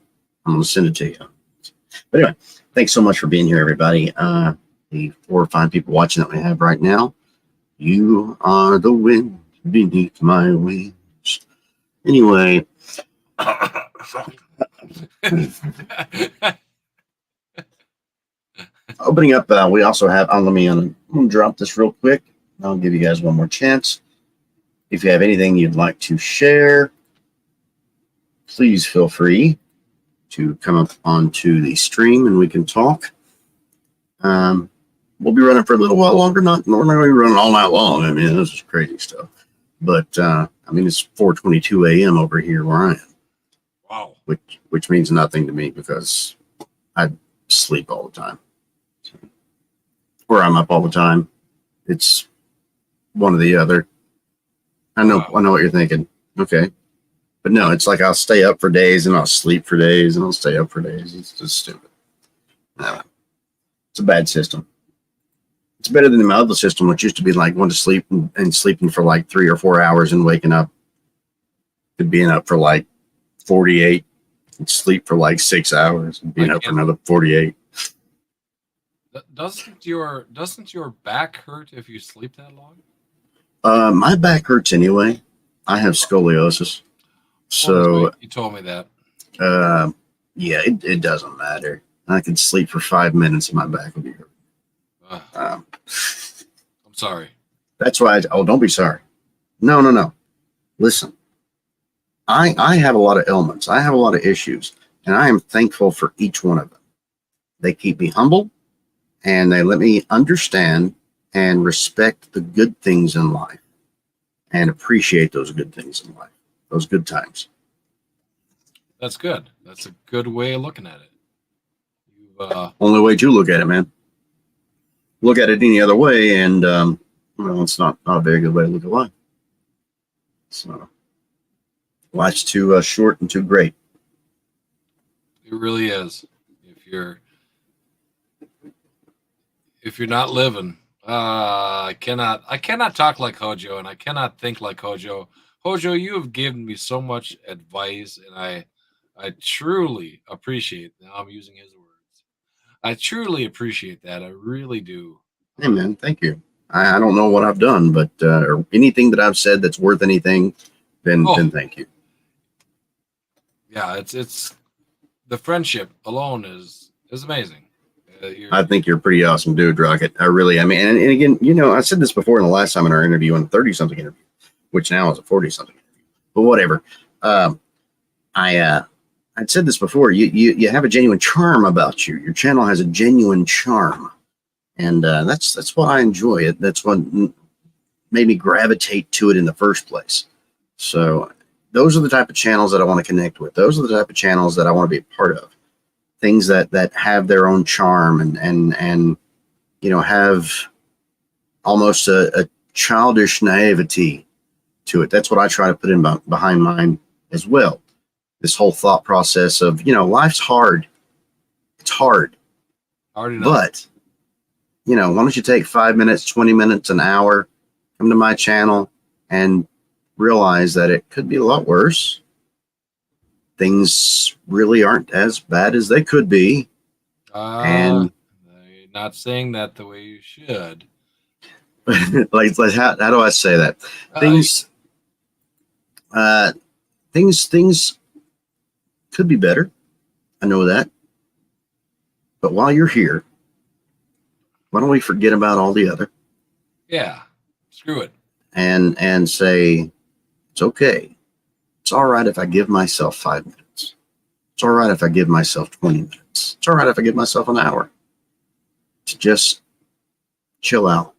it to you. But anyway, thanks so much for being here, everybody. The 4 or 5 people watching that we have right now. You are the wind beneath my wings. Anyway, opening up, we also have. Let me I'm gonna drop this real quick. I'll give you guys one more chance. If you have anything you'd like to share, please feel free to come up onto the stream and we can talk. We'll be running for a little while longer. We're not going to be running all night long. I mean, this is crazy stuff. But it's 4:22 a.m. over here where I am. Wow. Which means nothing to me because I sleep all the time. Or I'm up all the time. It's one or the other. I know what you're thinking. Okay. But no, it's like I'll stay up for days and I'll sleep for days and I'll stay up for days. It's just stupid. It's a bad system. It's better than my other system, which used to be like going to sleep and sleeping for like 3 or 4 hours and waking up to being up for like 48 and sleep for like 6 hours and being up for another 48. Doesn't your back hurt if you sleep that long? My back hurts anyway. I have scoliosis. So you told me that. Yeah, it doesn't matter. I can sleep for 5 minutes and my back will be hurt. I'm sorry. That's why. Don't be sorry. No. Listen, I have a lot of ailments. I have a lot of issues, and I am thankful for each one of them. They keep me humble, and they let me understand and respect the good things in life and appreciate those good things in life, those good times. That's good. That's a good way of looking at it. Only way to look at it, man. Look at it any other way, and it's not a very good way to look at life. So life's too short and too great. It really is. If you're not living, I cannot talk like HOJO, and I cannot think like HOJO. HOJO, you have given me so much advice, and I truly appreciate. Now I'm using his words. I truly appreciate that. I really do. Hey, man, thank you. I don't know what I've done, but or anything that I've said that's worth anything, then thank you. Yeah, it's the friendship alone is amazing. I think you're a pretty awesome dude, Rocket. I mean, and again, I said this before in the last time in our interview, in the 30-something interview, which now is a 40-something interview, but whatever. I'd said this before. You have a genuine charm about you. Your channel has a genuine charm. And that's what I enjoy. That's what made me gravitate to it in the first place. So those are the type of channels that I want to connect with. Those are the type of channels that I want to be a part of. Things that have their own charm and have almost a childish naivety to it. That's what I try to put in behind mine as well. This whole thought process of, life's hard. It's hard. Hard enough. But why don't you take 5 minutes, 20 minutes, an hour, come to my channel and realize that it could be a lot worse. Things really aren't as bad as they could be. And you're not saying that the way you should. like how do I say that? Uh, Things, things could be better. I know that. But while you're here, why don't we forget about all the other yeah, screw it. and say it's okay. It's all right if I give myself 5 minutes. It's all right if I give myself 20 minutes. It's all right if I give myself an hour to just chill out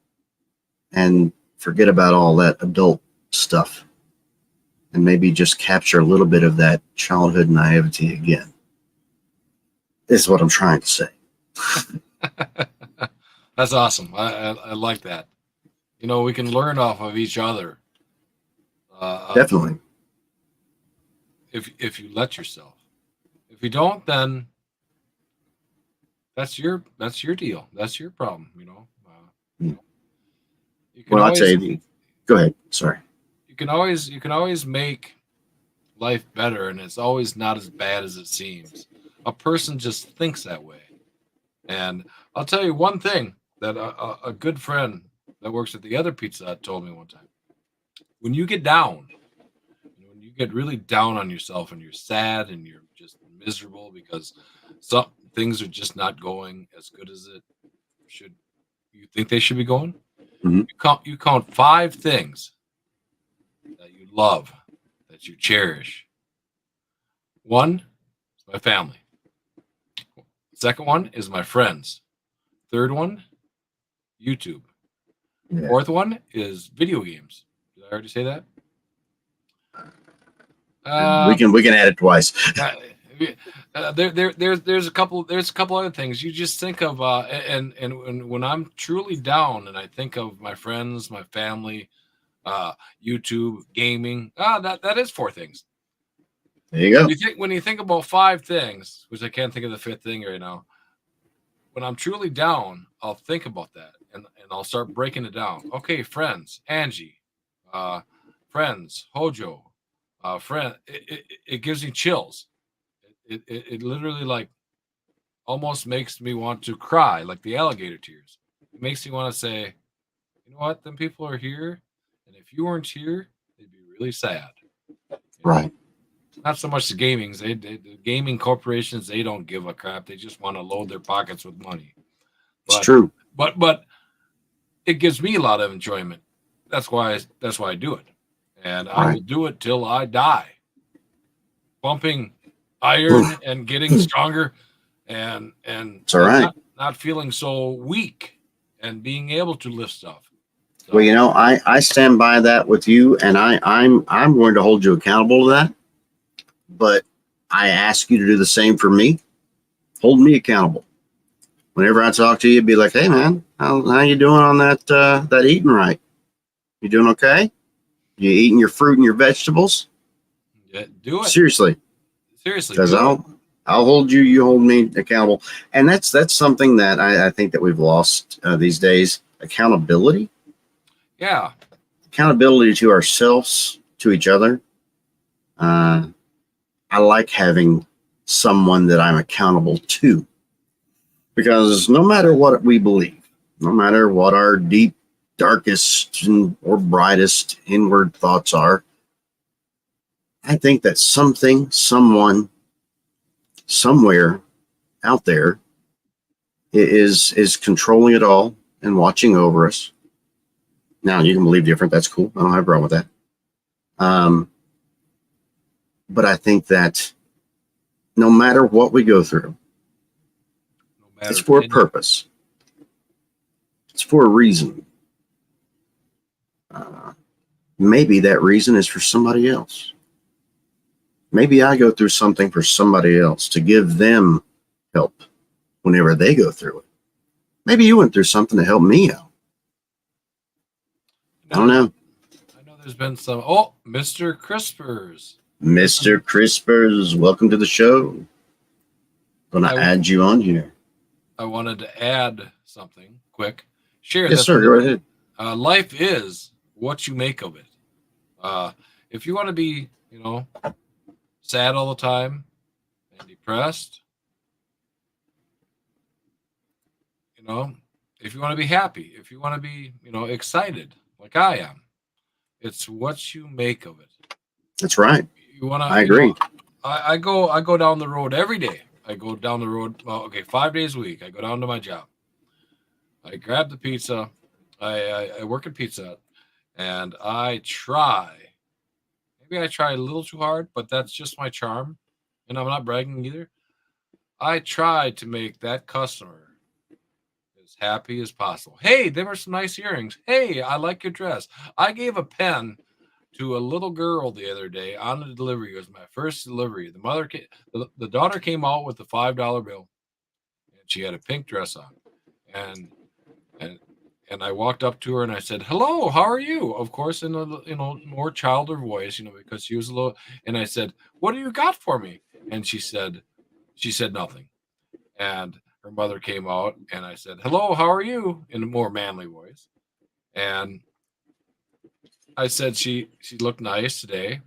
and forget about all that adult stuff and maybe just capture a little bit of that childhood naivety again. This is what I'm trying to say. That's awesome. I like that. You know, we can learn off of each other. Definitely. If you let yourself. If you don't, then that's your deal. That's your problem. You can Well, I'll always tell you. Go ahead. Sorry. you can always make life better, and it's always not as bad as it seems. A person just thinks that way. And I'll tell you one thing that a good friend that works at the other Pizza Hut told me one time. When you get down, when you get really down on yourself and you're sad and you're just miserable because some things are just not going as good as it should, you think they should be going. Mhm. You count 5 things that you love, that you cherish. One is my family. Second one is my friends. Third one, YouTube. Yeah. Fourth one is video games. Did I already say that? We can add it twice. There's a couple other things you just think of, and when I'm truly down and I think of my friends, my family, YouTube, gaming, that is 4 things. There you go. When you think about 5 things, which I can't think of the 5th thing right now. When I'm truly down, I'll think about that and I'll start breaking it down. Okay, friends, Angie, friends, HOJO, friend. It gives me chills. It literally like almost makes me want to cry, like the alligator tears. It makes me want to say, you know what, them people are here, and if you weren't here, they'd be really sad. Right. Not so much the gamings. The gaming corporations, they don't give a crap. They just want to load their pockets with money. It's true. But it gives me a lot of enjoyment. That's why I do it, and I will do it till I die. Pumping iron and getting stronger, and It's all right. not feeling so weak, and being able to lift stuff. So, Well, you know, I stand by that with you, and I'm going to hold you accountable to that. But I ask you to do the same for me. Hold me accountable. Whenever I talk to you, be like, "Hey, man, how you doing on that eating right? You doing okay? You eating your fruit and your vegetables? yeah, do it Seriously, because do it. I'll hold you. You hold me accountable, and that's something that I think that we've lost these days. Accountability. Yeah, Accountability to ourselves, to each other. I like having someone that I'm accountable to, because no matter what we believe, no matter what our deep, darkest, or brightest inward thoughts are, I think that something, someone, somewhere out there is controlling it all and watching over us. Now, you can believe different. That's cool. I don't have a problem with that. But I think that no matter what we go through, it's for a purpose. It's for a reason. Maybe that reason is for somebody else. Maybe I go through something for somebody else to give them help whenever they go through it. Maybe you went through something to help me out. I don't know. I know there's been some. Oh, Mr. Crispers. Mr. Crispers, welcome to the show. Gonna add you on here. I wanted to add something quick. Share. Yes, sir. Go ahead. Life is what you make of it. If you want to be, sad all the time and depressed, if you want to be happy, if you want to be, excited like I am, it's what you make of it. That's right. You want to, I agree. I go down the road every day. I go down the road. Well, okay, 5 days a week. I go down to my job. I grab the pizza. I work at Pizza Hut, and I try. Maybe I try a little too hard, but that's just my charm, and I'm not bragging either. I try to make that customer as happy as possible. Hey, there were some nice earrings. Hey, I like your dress. I gave a pen to a little girl the other day on the delivery. It was my first delivery. The daughter came out with the $5 bill, and she had a pink dress on, and and and I walked up to her and I said, "Hello, how are you?" Of course, in a more childer voice, because she was a little. And I said, "What do you got for me?" And she said nothing. And her mother came out, and I said, "Hello, how are you?" in a more manly voice. And I said she looked nice today.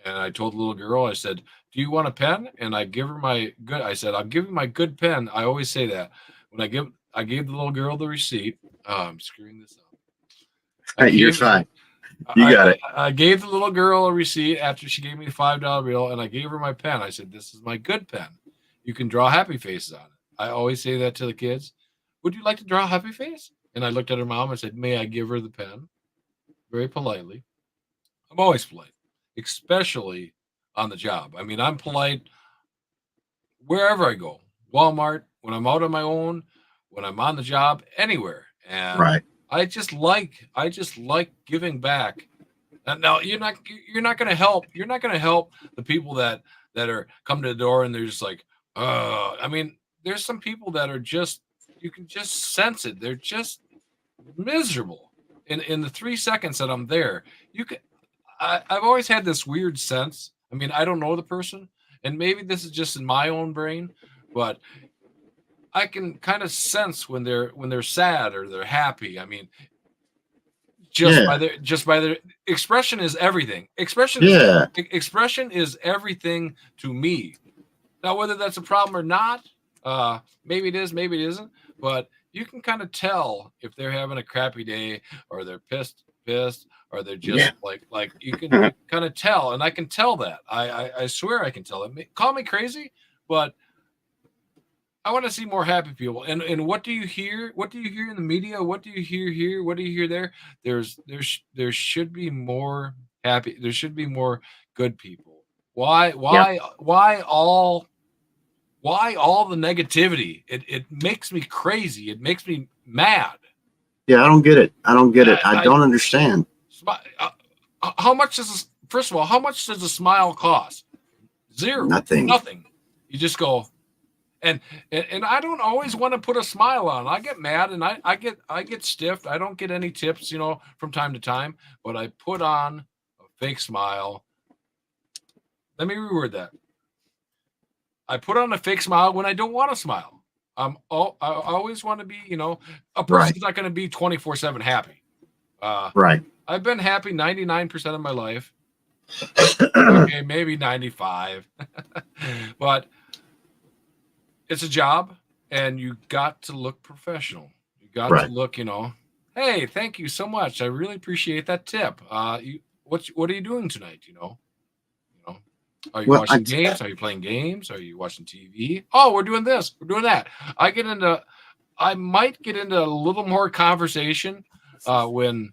And I told the little girl, I said, "Do you want a pen?" And I give her my good. I said, "I'm giving my good pen." I always say that when I gave the little girl the receipt. Oh, I'm screwing this up. You're fine. You got it. I gave the little girl a receipt after she gave me the $5 bill, and I gave her my pen. I said, "This is my good pen. You can draw happy faces on it." I always say that to the kids. "Would you like to draw a happy face?" And I looked at her mom and said, "May I give her the pen?" Very politely. I'm always polite, especially on the job. I mean, I'm polite wherever I go. Walmart, when I'm out on my own, when I'm on the job, anywhere. And Right. I just like giving back. And now you're not going to help. You're not going to help the people that are come to the door and they're just like, I mean, there's some people that are just, you can just sense it. They're just miserable in the 3 seconds that I'm there. You can I've always had this weird sense. I mean, I don't know the person, and maybe this is just in my own brain, but I can kind of sense when they're sad or they're happy. I mean, Yeah. just by their expression is everything. Yeah. Expression is everything to me. Now, whether that's a problem or not, maybe it is, maybe it isn't. But you can kind of tell if they're having a crappy day or they're pissed, or they're just Yeah. like you can kind of tell, and I can tell that. I swear I can tell it. Call me crazy, but I want to see more happy people. And what do you hear? What do you hear in the media? What do you hear here? What do you hear there? There should be more happy. There should be more good people. Why Yep. why why all why all the negativity? It makes me crazy. It makes me mad. Yeah. I don't get it. I don't get it. I I don't understand. how much does this, first of all, how much does a smile cost? Zero. Nothing. Nothing. You just go, and I don't always want to put a smile on. I get mad and I get stiffed. I don't get any tips, from time to time, but I put on a fake smile. Let me reword that. I put on a fake smile when I don't want to smile. I always want to be, a person's not going to be 24/7 happy. Right. I've been happy 99% of my life. Okay, maybe 95. But it's a job and you got to look professional. You got to Right. look, hey, thank you so much. I really appreciate that tip. What are you doing tonight? Are you Well, watching games? Are you playing games? Are you watching TV? Oh, we're doing this. We're doing that. I might get into a little more conversation when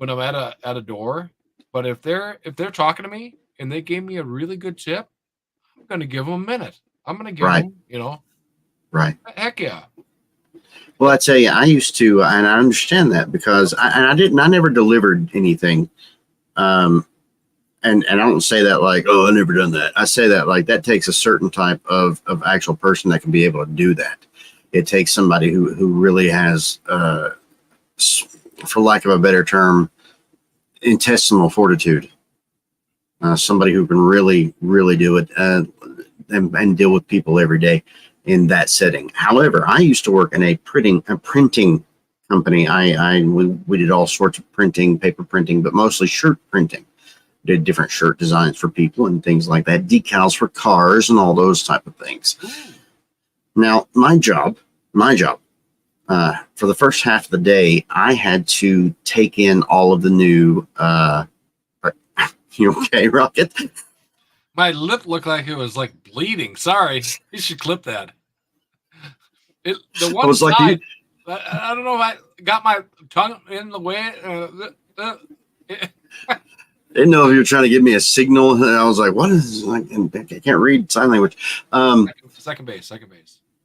I'm at a door. But if they're talking to me and they gave me a really good tip, I'm going to give them a minute. I'm going to give Right. them, right. heck yeah. Well, I tell you, I used to, and I understand that because I never delivered anything. And I don't say that like, oh, I never done that. I say that like that takes a certain type of actual person that can be able to do that. It takes somebody who really has, for lack of a better term, intestinal fortitude. Somebody who can really, really do it and deal with people every day in that setting. However, I used to work in a printing company. We did all sorts of printing, paper printing, but mostly shirt printing. Did different shirt designs for people and things like that, decals for cars and all those type of things. Now, my job, for the first half of the day, I had to take in all of the new. You okay, Rocket? My lip looked like it was like bleeding. Sorry, you should clip that. The one was like, side. I don't know if I got my tongue in the way. Didn't know if you were trying to give me a signal. And I was like, what is like? I can't read sign language. Second base.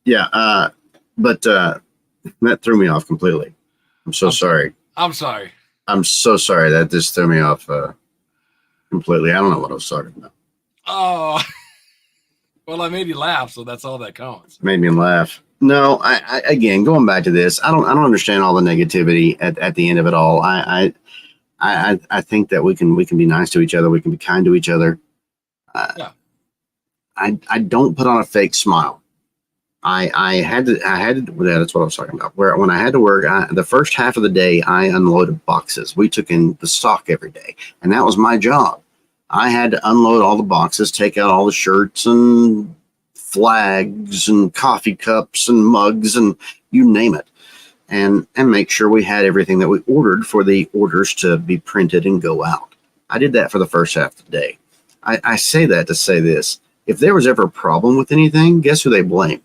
Yeah. But that threw me off completely. I'm so sorry. I'm sorry. I'm so sorry. That just threw me off completely. I don't know what I was talking about. Oh, well, I made you laugh, so that's all that counts. Made me laugh. No, I again going back to this. I don't understand all the negativity at the end of it all. I think that we can be nice to each other. We can be kind to each other. Yeah. I don't put on a fake smile. I had to. Yeah, that's what I was talking about. Where when I had to work, the first half of the day, I unloaded boxes. We took in the stock every day, and that was my job. I had to unload all the boxes, take out all the shirts and flags and coffee cups and mugs and you name it, and make sure we had everything that we ordered for the orders to be printed and go out. I did that for the first half of the day. I say that to say this. If there was ever a problem with anything, guess who they blamed?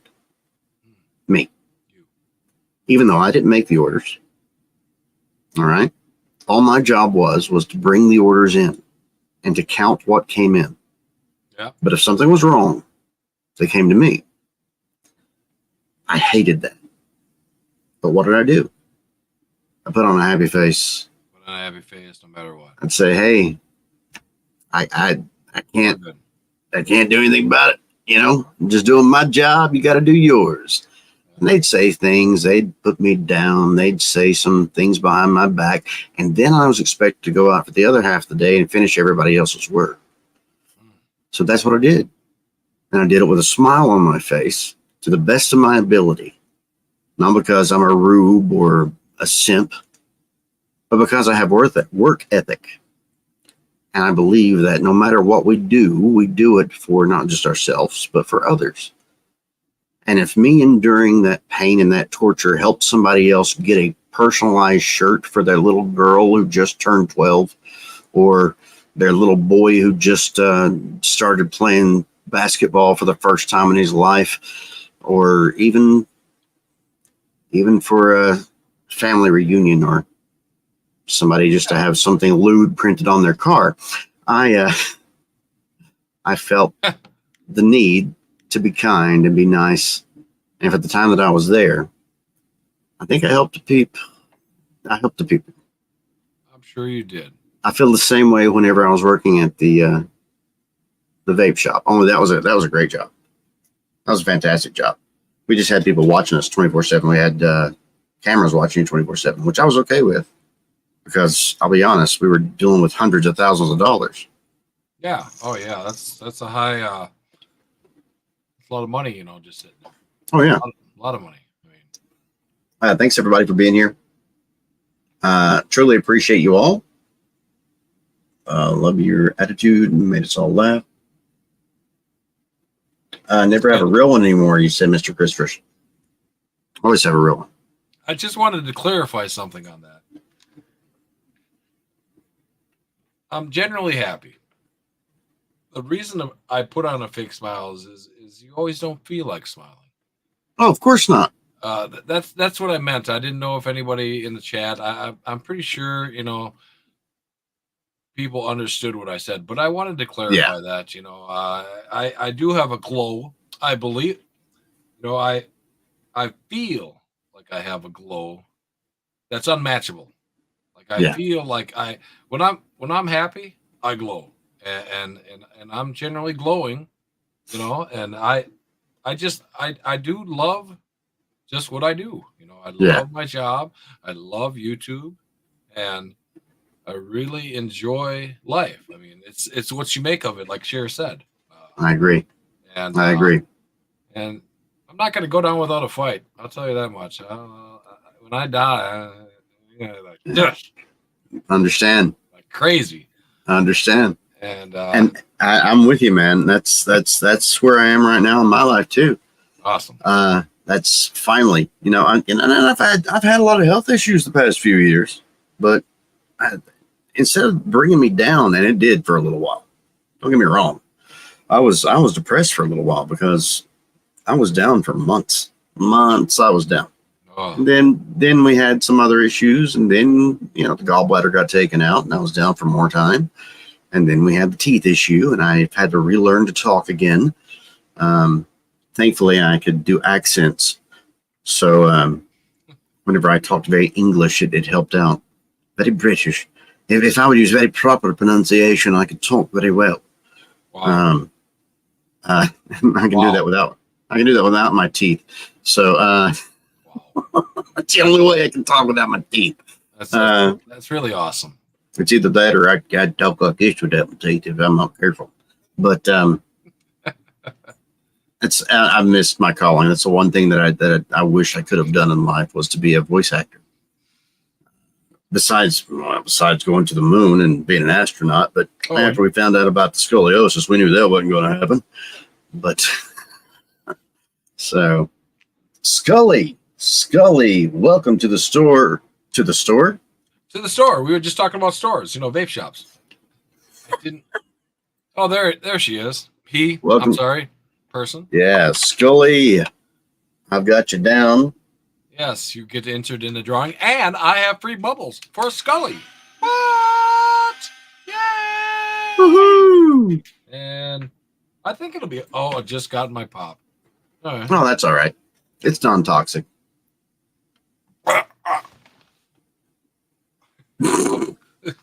Me. Even though I didn't make the orders. All right. All my job was to bring the orders in and to count what came in. Yeah. But if something was wrong, they came to me. I hated that. But what did I do? I put on a happy face. Put on a happy face no matter what. I'd say, hey, I can't do anything about it. You know, I'm just doing my job. You got to do yours. And they'd say things. They'd put me down. They'd say some things behind my back. And then I was expected to go out for the other half of the day and finish everybody else's work. So that's what I did. And I did it with a smile on my face to the best of my ability. Not because I'm a rube or a simp, but because I have work ethic. And I believe that no matter what we do it for not just ourselves, but for others. And if me enduring that pain and that torture helped somebody else get a personalized shirt for their little girl who just turned 12, or their little boy who just started playing basketball for the first time in his life, or even for a family reunion, or somebody just to have something lewd printed on their car, I felt the need to be kind and be nice. And if at the time that I was there, I think I helped the people. I'm sure you did. I feel the same way whenever I was working at the vape shop. Only that was a great job. That was a fantastic job. We just had people watching us 24/7. We had cameras watching you 24/7, which I was okay with, because I'll be honest, we were dealing with hundreds of thousands of dollars. Yeah. Oh yeah. That's a high. It's a lot of money, you know, just sitting there. Oh yeah, A lot of money. I mean, thanks everybody for being here. Truly appreciate you all. Love your attitude. Made us all laugh. Never have a real one anymore, you said, Mr. Christopher. Always have a real one. I just wanted to clarify something on that. I'm generally happy. The reason I put on a fake smile is you always don't feel like smiling. Oh, of course not. That's what I meant. I didn't know if anybody in the chat. I'm pretty sure, you know, people understood what I said, but I wanted to clarify that. You know, I do have a glow. I believe, you know, I feel like I have a glow that's unmatchable. Like I feel like when I'm happy, I glow, and I'm generally glowing, you know, and I do love just what I do. You know, I love my job. I love YouTube, and I really enjoy life. I mean, it's what you make of it, like Cher said. I agree. And I agree. And I'm not going to go down without a fight. I'll tell you that much. When I die, Understand. like crazy. I understand. And I'm with you, man. That's where I am right now in my life too. Awesome. that's finally, and I've had a lot of health issues the past few years, but instead of bringing me down, and it did for a little while. Don't get me wrong. I was depressed for a little while because I was down for months. Months I was down. Oh, And then we had some other issues, and then the gallbladder got taken out, and I was down for more time. And then we had the teeth issue, and I had to relearn to talk again. Thankfully, I could do accents, so whenever I talked very English, it helped out. Very British. If I would use very proper pronunciation, I could talk very well. wow. I can do that without. I can do that without my teeth. So Wow. that's the only way I can talk without my teeth. That's really awesome. It's either that or I talk like this without my teeth if I'm not careful. But I missed my calling. That's the one thing that I wish I could have done in life, was to be a voice actor. Besides going to the moon and being an astronaut, but after we found out about the scoliosis, we knew that wasn't going to happen. But so, Scully, welcome to the store. To the store. To the store. We were just talking about stores, vape shops. I didn't. Oh, there she is. Welcome. I'm sorry, person. Yeah, Scully. I've got you down. Yes, you get entered in the drawing, and I have free bubbles for Scully. What? Yay! Woohoo! And I think it'll be. Oh, I just got my pop. All right. Oh, that's all right. It's non-toxic.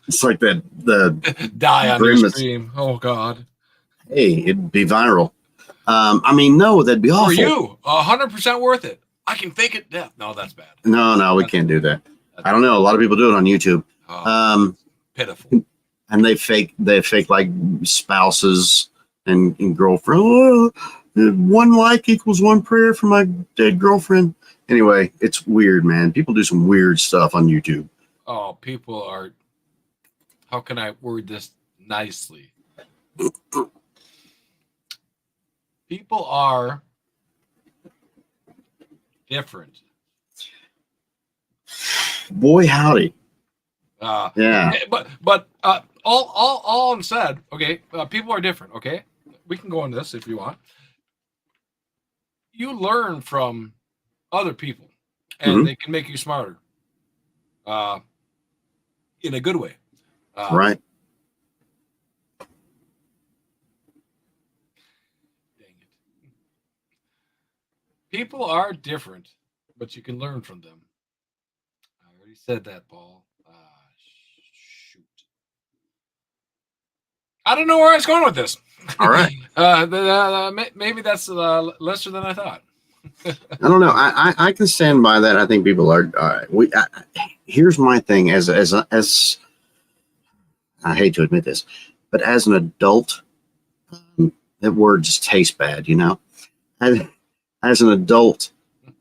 It's like the Die on Grimace. your stream. Oh God. Hey, it'd be viral. No, that'd be awful. For you, 100% worth it. I can fake it death. No, that's bad. No, we can't do that. I don't know. A lot of people do it on YouTube. Pitiful. And they fake like spouses and girlfriend. Oh, 1 like equals 1 prayer for my dead girlfriend. Anyway, it's weird, man. People do some weird stuff on YouTube. Oh, people are. How can I word this nicely? People are different. Boy, howdy. Yeah. But all unsaid. Okay, people are different. Okay, we can go on this if you want. You learn from other people, and they can make you smarter. In a good way. Right. Dang it. People are different, but you can learn from them. I already said that, Paul. Shoot. I don't know where I was going with this. All right. Maybe that's lesser than I thought. I don't know. I can stand by that. I think people are. Here's my thing. As I hate to admit this, but as an adult, that word just tastes bad. As an adult,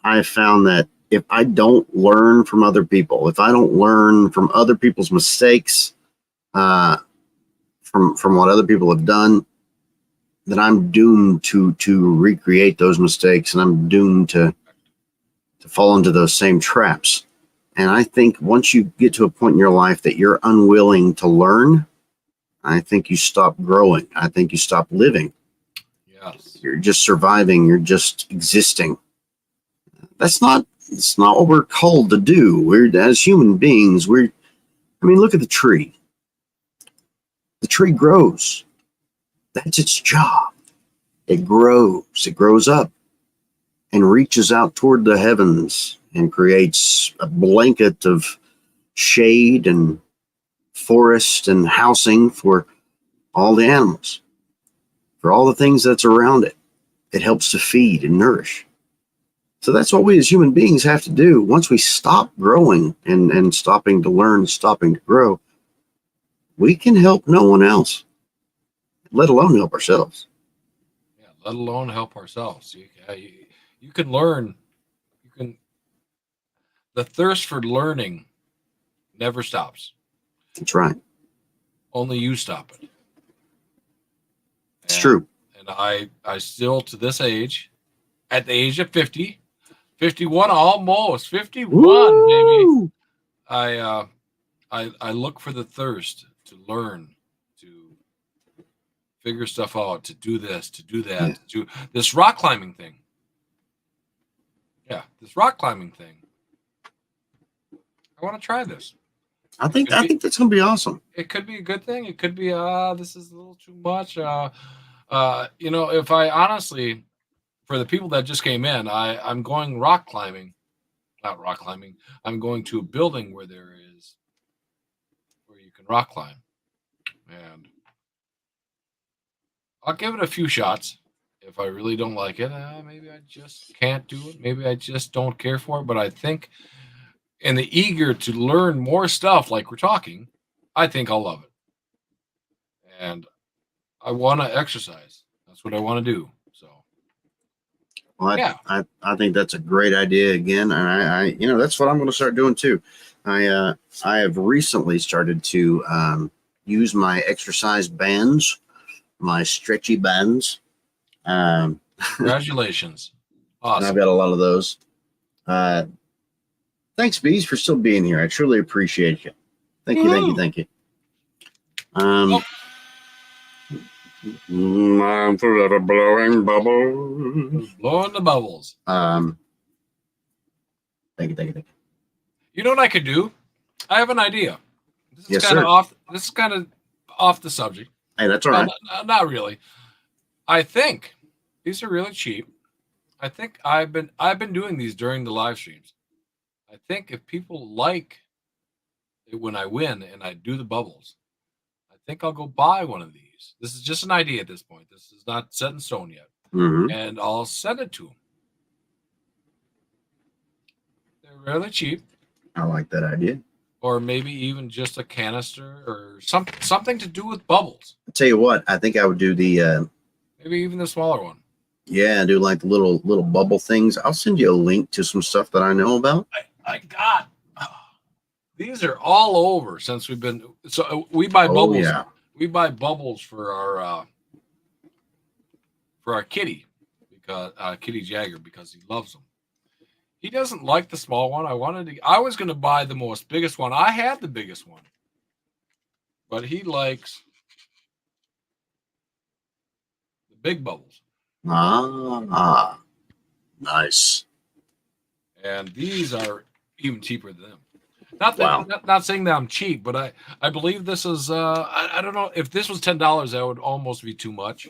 I found that if I don't learn from other people, if I don't learn from other people's mistakes, from what other people have done, then I'm doomed to recreate those mistakes, and I'm doomed to fall into those same traps. And I think once you get to a point in your life that you're unwilling to learn, I think you stop growing. I think you stop living. Yes. You're just surviving. You're just existing. It's not what we're called to do. We're, as human beings, look at the tree. The tree grows. That's its job. It grows up and reaches out toward the heavens and creates a blanket of shade and forest and housing for all the animals, for all the things that's around it. It helps to feed and nourish. So that's what we as human beings have to do. Once we stop growing and stopping to learn, stopping to grow, we can help no one else, let alone help ourselves. Yeah, let alone help ourselves. You can learn. The thirst for learning never stops. That's right. Only you stop it. It's true. And I still, to this age, at the age of 50, 51, almost 51, Woo! baby. I look for the thirst to learn, to figure stuff out, to do this, to do that, Yeah. to do this rock climbing thing. Yeah, this rock climbing thing. I want to try this. I think that's gonna be awesome. It could be a good thing. It could be this is a little too much. If I honestly, for the people that just came in, I'm going rock climbing, not rock climbing. I'm going to a building where you can rock climb, and I'll give it a few shots. If I really don't like it, maybe I just can't do it. Maybe I just don't care for it. But I think, in the eager to learn more stuff, like we're talking, I think I'll love it. And I want to exercise. That's what I want to do. So, Well, yeah. I think that's a great idea again, and I that's what I'm going to start doing too. I have recently started to use my exercise bands, my stretchy bands. Congratulations. And Awesome. I've got a lot of those. Thanks, Bees, for still being here. I truly appreciate you. Thank you, thank you, thank you. I'm forever blowing bubbles. Blowing the bubbles. Thank you, thank you, thank you. You know what I could do? I have an idea. This is Yes, kind of sir. off. This is kind of off the subject. Hey, that's all right. Not really. I think these are really cheap. I think I've been doing these during the live streams. I think if people like it when I win and I do the bubbles, I think I'll go buy one of these. This is just an idea at this point. This is not set in stone yet. Mhm. And I'll send it to them. They're really cheap. I like that idea. Or maybe even just a canister or something to do with bubbles. I'll tell you what, I think I would do the Maybe even the smaller one. do like the little bubble things. I'll send you a link to some stuff that I know about. I got these are all over since we've been. So we buy bubbles. Yeah. We buy bubbles for our kitty, because Kitty Jagger, because he loves them. He doesn't like the small one. I was going to buy the biggest one. I had the biggest one, but he likes the big bubbles. Nice. And these are even cheaper than them. Not saying that I'm cheap, but I believe this is I don't know if this was $10, that would almost be too much.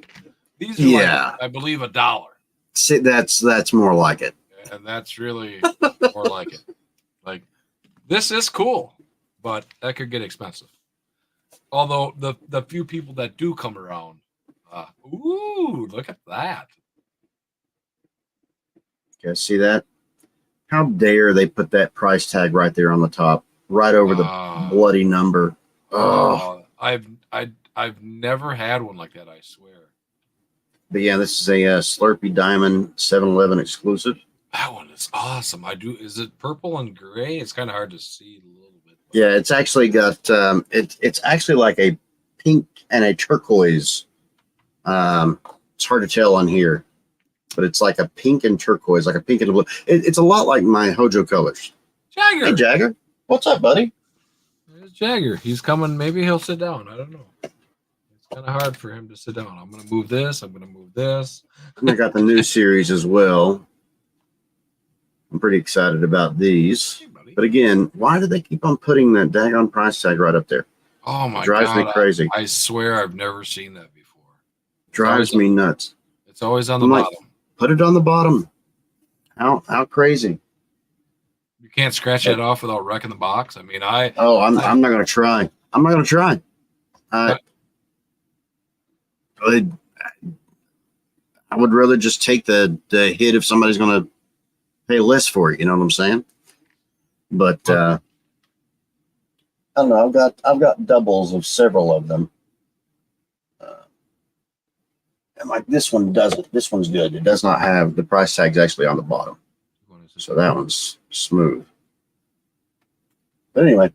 These are like, I believe, $1. See, that's more like it. And that's really more like it. Like, this is cool, but that could get expensive. Although the few people that do come around, ooh, look at that. Okay, see that? How dare they put that price tag right there on the top, right over the bloody number? Oh, I've never had one like that, I swear. But yeah, this is a Slurpee Diamond 7-Eleven exclusive. That one is awesome. Is it purple and gray? It's kind of hard to see a little bit. Yeah, it's actually got it's actually like a pink and a turquoise. It's hard to tell on here, but it's like a pink and turquoise, like a pink and blue. It's a lot like my HOJO colors. Jagger. Hey, Jagger. What's up, buddy? There's Jagger. He's coming. Maybe he'll sit down. I don't know. It's kind of hard for him to sit down. I'm going to move this. I'm going to move this. I got the new series as well. I'm pretty excited about these. Hey, buddy. But again, why do they keep on putting that daggone price tag right up there? Oh, my God. Drives me crazy. I swear I've never seen that before. Drives me nuts. It's always on the I'm bottom. Put it on the bottom. How crazy. You can't scratch that off without wrecking the box. I mean, I'm not going to try. I'm not going to try. I would rather just take the hit if somebody's going to pay less for it. You know what I'm saying? But I don't know. I've got doubles of several of them. And like this one doesn't. This one's good. It does not have the price tags actually on the bottom. So that one's smooth. But anyway.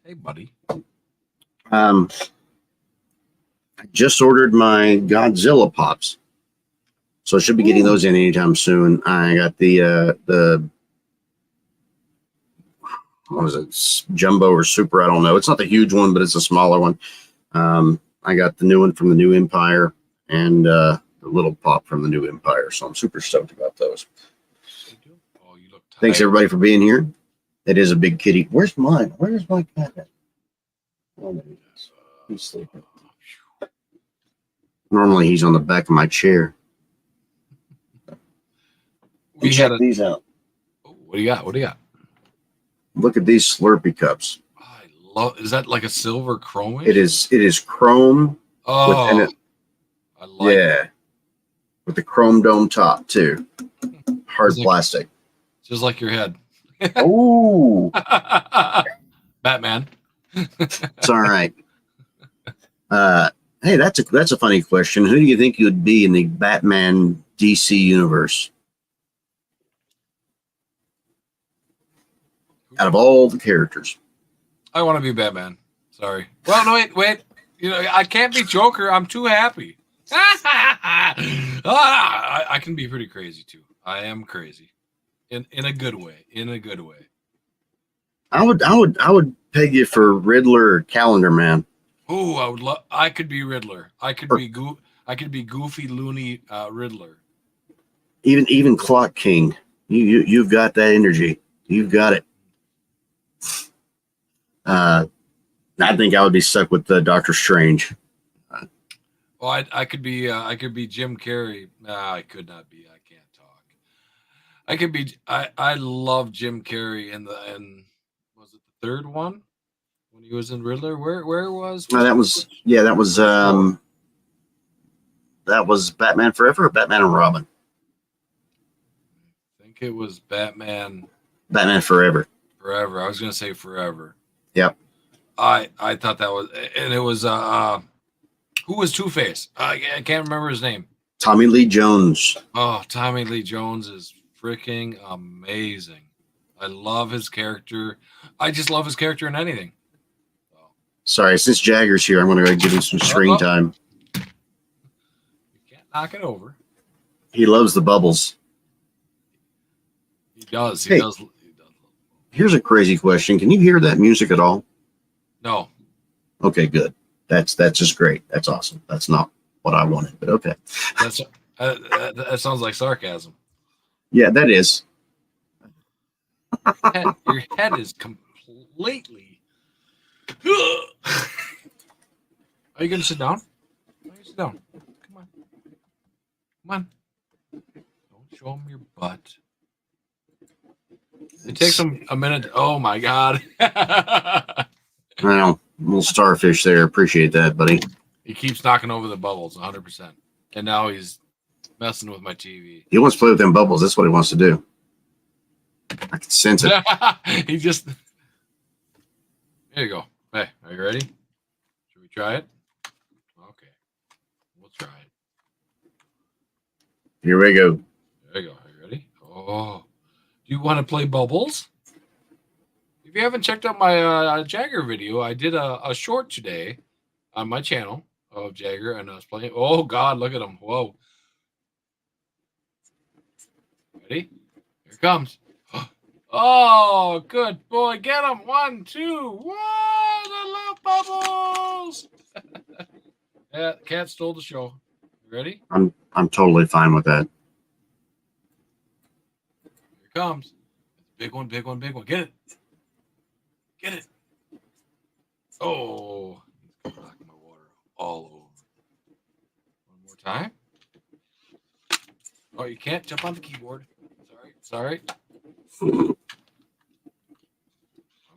Hey, buddy. I just ordered my Godzilla pops. So I should be getting those in anytime soon. I got the what is it, jumbo or super? I don't know. It's not the huge one, but it's a smaller one. I got the new one from the New Empire and the little pop from the New Empire. So I'm super stoked about those. Oh, you look tired. Thanks everybody for being here. It is a big kitty. Where's mine? Where's my cat at? Oh, there he is. He's sleeping. Normally he's on the back of my chair. We Check had these out. what do you got? What do you got? Look at these Slurpee cups. I love. Is that like a silver chrome? It is. It is chrome. Oh, within it. I like it. With the chrome dome top too. Hard It's like- plastic. Just like your head. Oh, Batman. it's all right. Hey, that's a funny question. Who do you think you would be in the Batman DC universe? Out of all the characters. I want to be Batman. Sorry. Well, no, wait. You know, I can't be Joker. I'm too happy. I can be pretty crazy too. I am crazy, in a good way. In a good way. I would peg you for Riddler or Calendar Man. Oh, I would love. I could be Riddler. I could be goofy, loony Riddler. Even Clock King. You've got that energy. You've got it. I think I would be stuck with Doctor Strange. Well, I could be Jim Carrey. Nah, I could not be. I can't talk. I could be. I love Jim Carrey in was it the third one when he was in Riddler? Where was? No, that was Batman Forever or Batman and Robin. I think it was Batman Batman Forever. Forever. I was gonna say Forever. Yep. I thought that was, and it was who was Two-Face? I can't remember his name. Tommy Lee Jones. Oh, Tommy Lee Jones is freaking amazing. I love his character. I just love his character in anything. Sorry, since Jagger's here, I'm going to go give him some screen time. You can't knock it over. He loves the bubbles. He does. Hey. He does. Here's a crazy question. Can you hear that music at all? No. Okay, good. That's just great. That's awesome. That's not what I wanted, but okay. That's that sounds like sarcasm. Yeah, that is. Your head is completely. Are you gonna sit down? Why don't you sit down? Come on. Come on. Don't show him your butt. It takes him a minute. Oh my god. Well, little starfish there. Appreciate that, buddy. He keeps knocking over the bubbles 100%. And now he's messing with my TV. He wants to play with them bubbles. That's what he wants to do. I can sense it. He just. There you go. Hey, are you ready? Should we try it? Okay. We'll try it. Here we go. There you go. Are you ready? Oh. Do you want to play bubbles? If you haven't checked out my Jagger video, I did a short today on my channel of Jagger, and I was playing. Oh, God, look at him. Whoa. Ready? Here it comes. Oh, good boy. Get him. 1, 2. What? I love bubbles. Yeah, cat stole the show. You ready? I'm totally fine with that. Here it comes. Big one, big one, big one. Get it. Get it. Oh, he's knocking my water all over. One more time. Oh, you can't jump on the keyboard. Sorry. One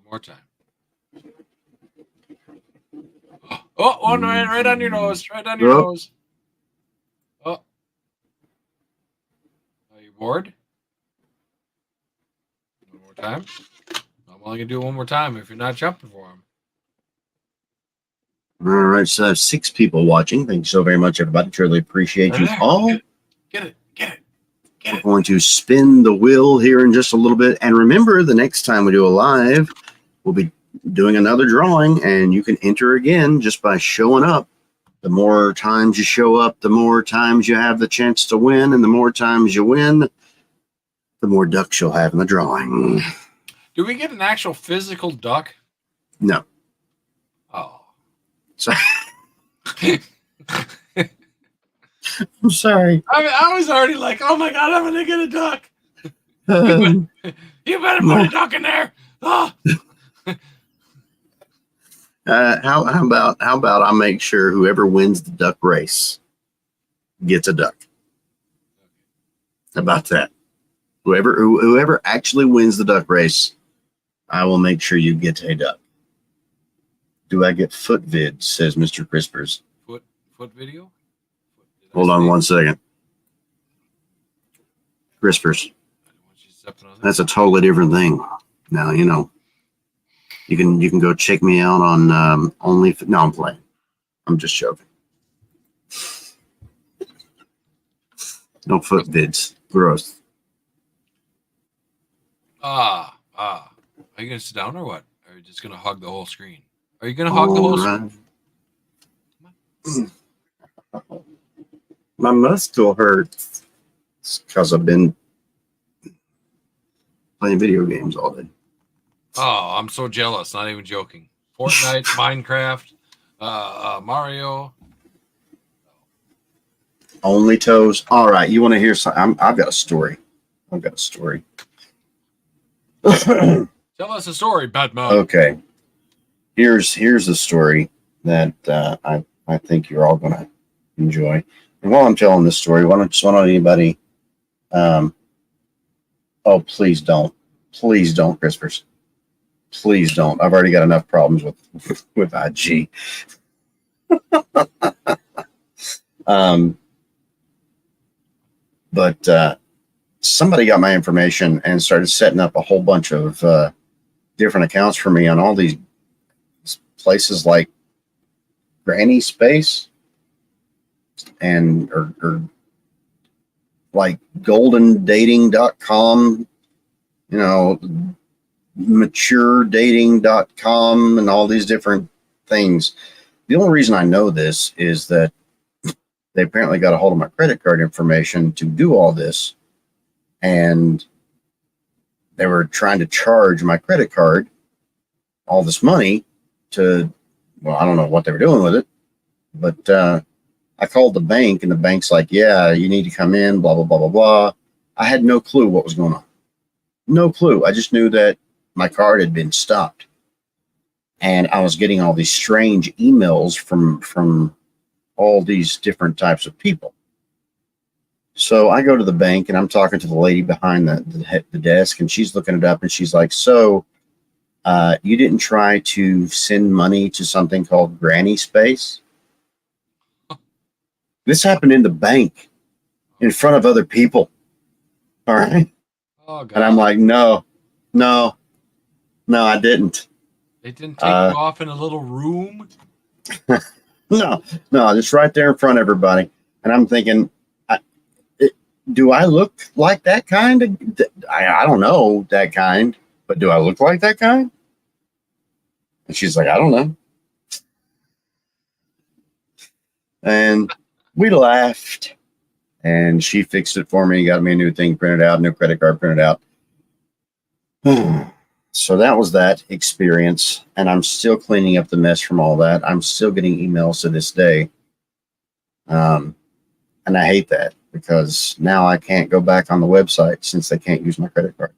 more time. Oh, one right on your nose. Right on your nose. Oh. Are you bored? One more time. I'm only going to do it one more time if you're not jumping for him. All right, so I have 6 people watching. Thank you so very much, everybody. Truly appreciate you all. Get it. We're going to spin the wheel here in just a little bit. And remember, the next time we do a live, we'll be doing another drawing, and you can enter again just by showing up. The more times you show up, the more times you have the chance to win, and the more times you win, the more ducks you'll have in the drawing. Do we get an actual physical duck? No. Oh. So, I'm sorry. I was already like, oh my God, I'm going to get a duck. You better put no. a duck in there. Oh. How about I make sure whoever wins the duck race gets a duck? How about that? Whoever actually wins the duck race, I will make sure you get a duck. Do I get foot vid? Says Mr. Crispers. Foot video? Hold on 1 second. Crispers. That's a totally different thing. Now you know. You can go check me out on only. No, I'm playing. I'm just joking. No foot vids. Gross. Are you gonna sit down or what? Or are you just gonna hug the whole screen? Are you gonna hug the whole screen? My muscle hurts because I've been playing video games all day. Oh, I'm so jealous. Not even joking. Fortnite, Minecraft, Mario. Only toes. All right. You want to hear something? I've got a story. Tell us a story, Batman. Okay. Here's the story that I think you're all going to enjoy. And while I'm telling this story, why don't anybody? Oh, please don't, Crispers. Please don't. I've already got enough problems with IG. But somebody got my information and started setting up a whole bunch of different accounts for me on all these places like Granny Space and or like goldendating.com, you know, maturedating.com and all these different things. The only reason I know this is that they apparently got a hold of my credit card information to do all this, and they were trying to charge my credit card all this money to, well, I don't know what they were doing with it, but I called the bank, and the bank's like, yeah, you need to come in, blah, blah, blah, blah, blah. I had no clue what was going on. No clue. I just knew that my card had been stopped. And I was getting all these strange emails from all these different types of people. So I go to the bank, and I'm talking to the lady behind the desk, and she's looking it up, and she's like, so you didn't try to send money to something called Granny Space? This happened in the bank in front of other people. All right. Oh, God. And I'm like, no, I didn't. They didn't take you off in a little room? No, just right there in front of everybody. And I'm thinking, do I look like that kind of? I don't know that kind, but do I look like that kind? And she's like, I don't know. And we laughed, and she fixed it for me, got me a new thing printed out, new credit card printed out. So that was that experience, and I'm still cleaning up the mess from all that. I'm still getting emails to this day. And I hate that because now I can't go back on the website since they can't use my credit card.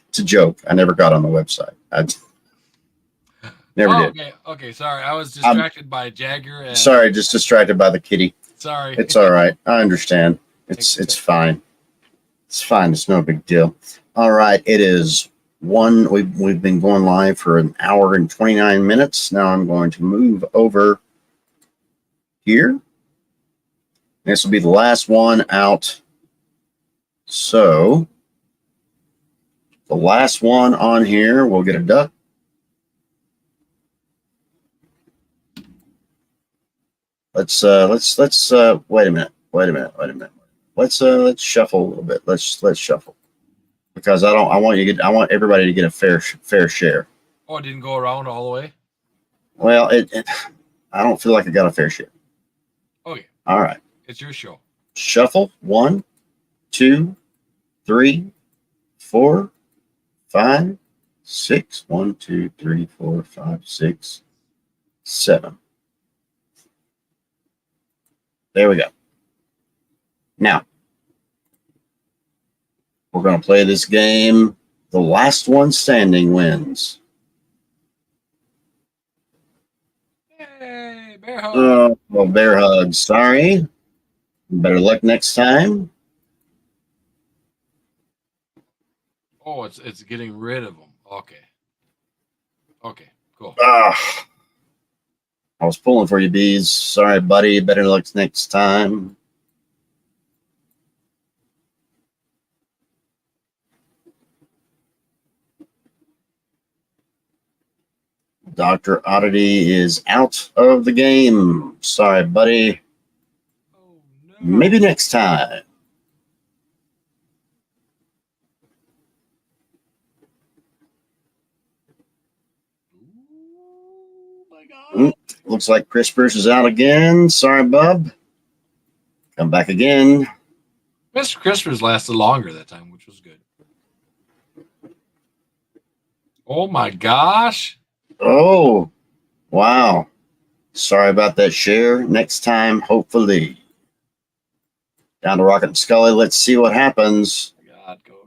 It's a joke. I never got on the website. I never did. Okay. Sorry, I was distracted by Jagger. And... Sorry, just distracted by the kitty. Sorry. It's all right. I understand. It's fine. It's fine. It's no big deal. All right. It is one. We've been going live for an hour and 29 minutes. Now I'm going to move over here. This will be the last one out. So the last one on here, we'll get a duck. Let's wait a minute. Let's shuffle a little bit. Let's shuffle. Because I want everybody to get a fair share. Oh, it didn't go around all the way? Well, I don't feel like I got a fair share. Okay. All right. It's your show. Shuffle. 1, 2, 3, 4, 5, 6. 1, 2, 3, 4, 5, 6, 7. There we go. Now, we're going to play this game. The last one standing wins. Yay, bear hug. Well, bear hug. Sorry. Better luck next time. Oh, it's getting rid of them. Okay. Okay, cool. I was pulling for you, bees. Sorry, buddy. Better luck next time. Dr. Oddity is out of the game. Sorry, buddy. Oh, no. Maybe next time. Oh, my God. Looks like Crispers is out again. Sorry, bub. Come back again. Mr. Crispers lasted longer that time, which was good. Oh, my gosh. Oh, wow. Sorry about that share. Next time, hopefully. Down to Rocket and Scully. Let's see what happens. God, go.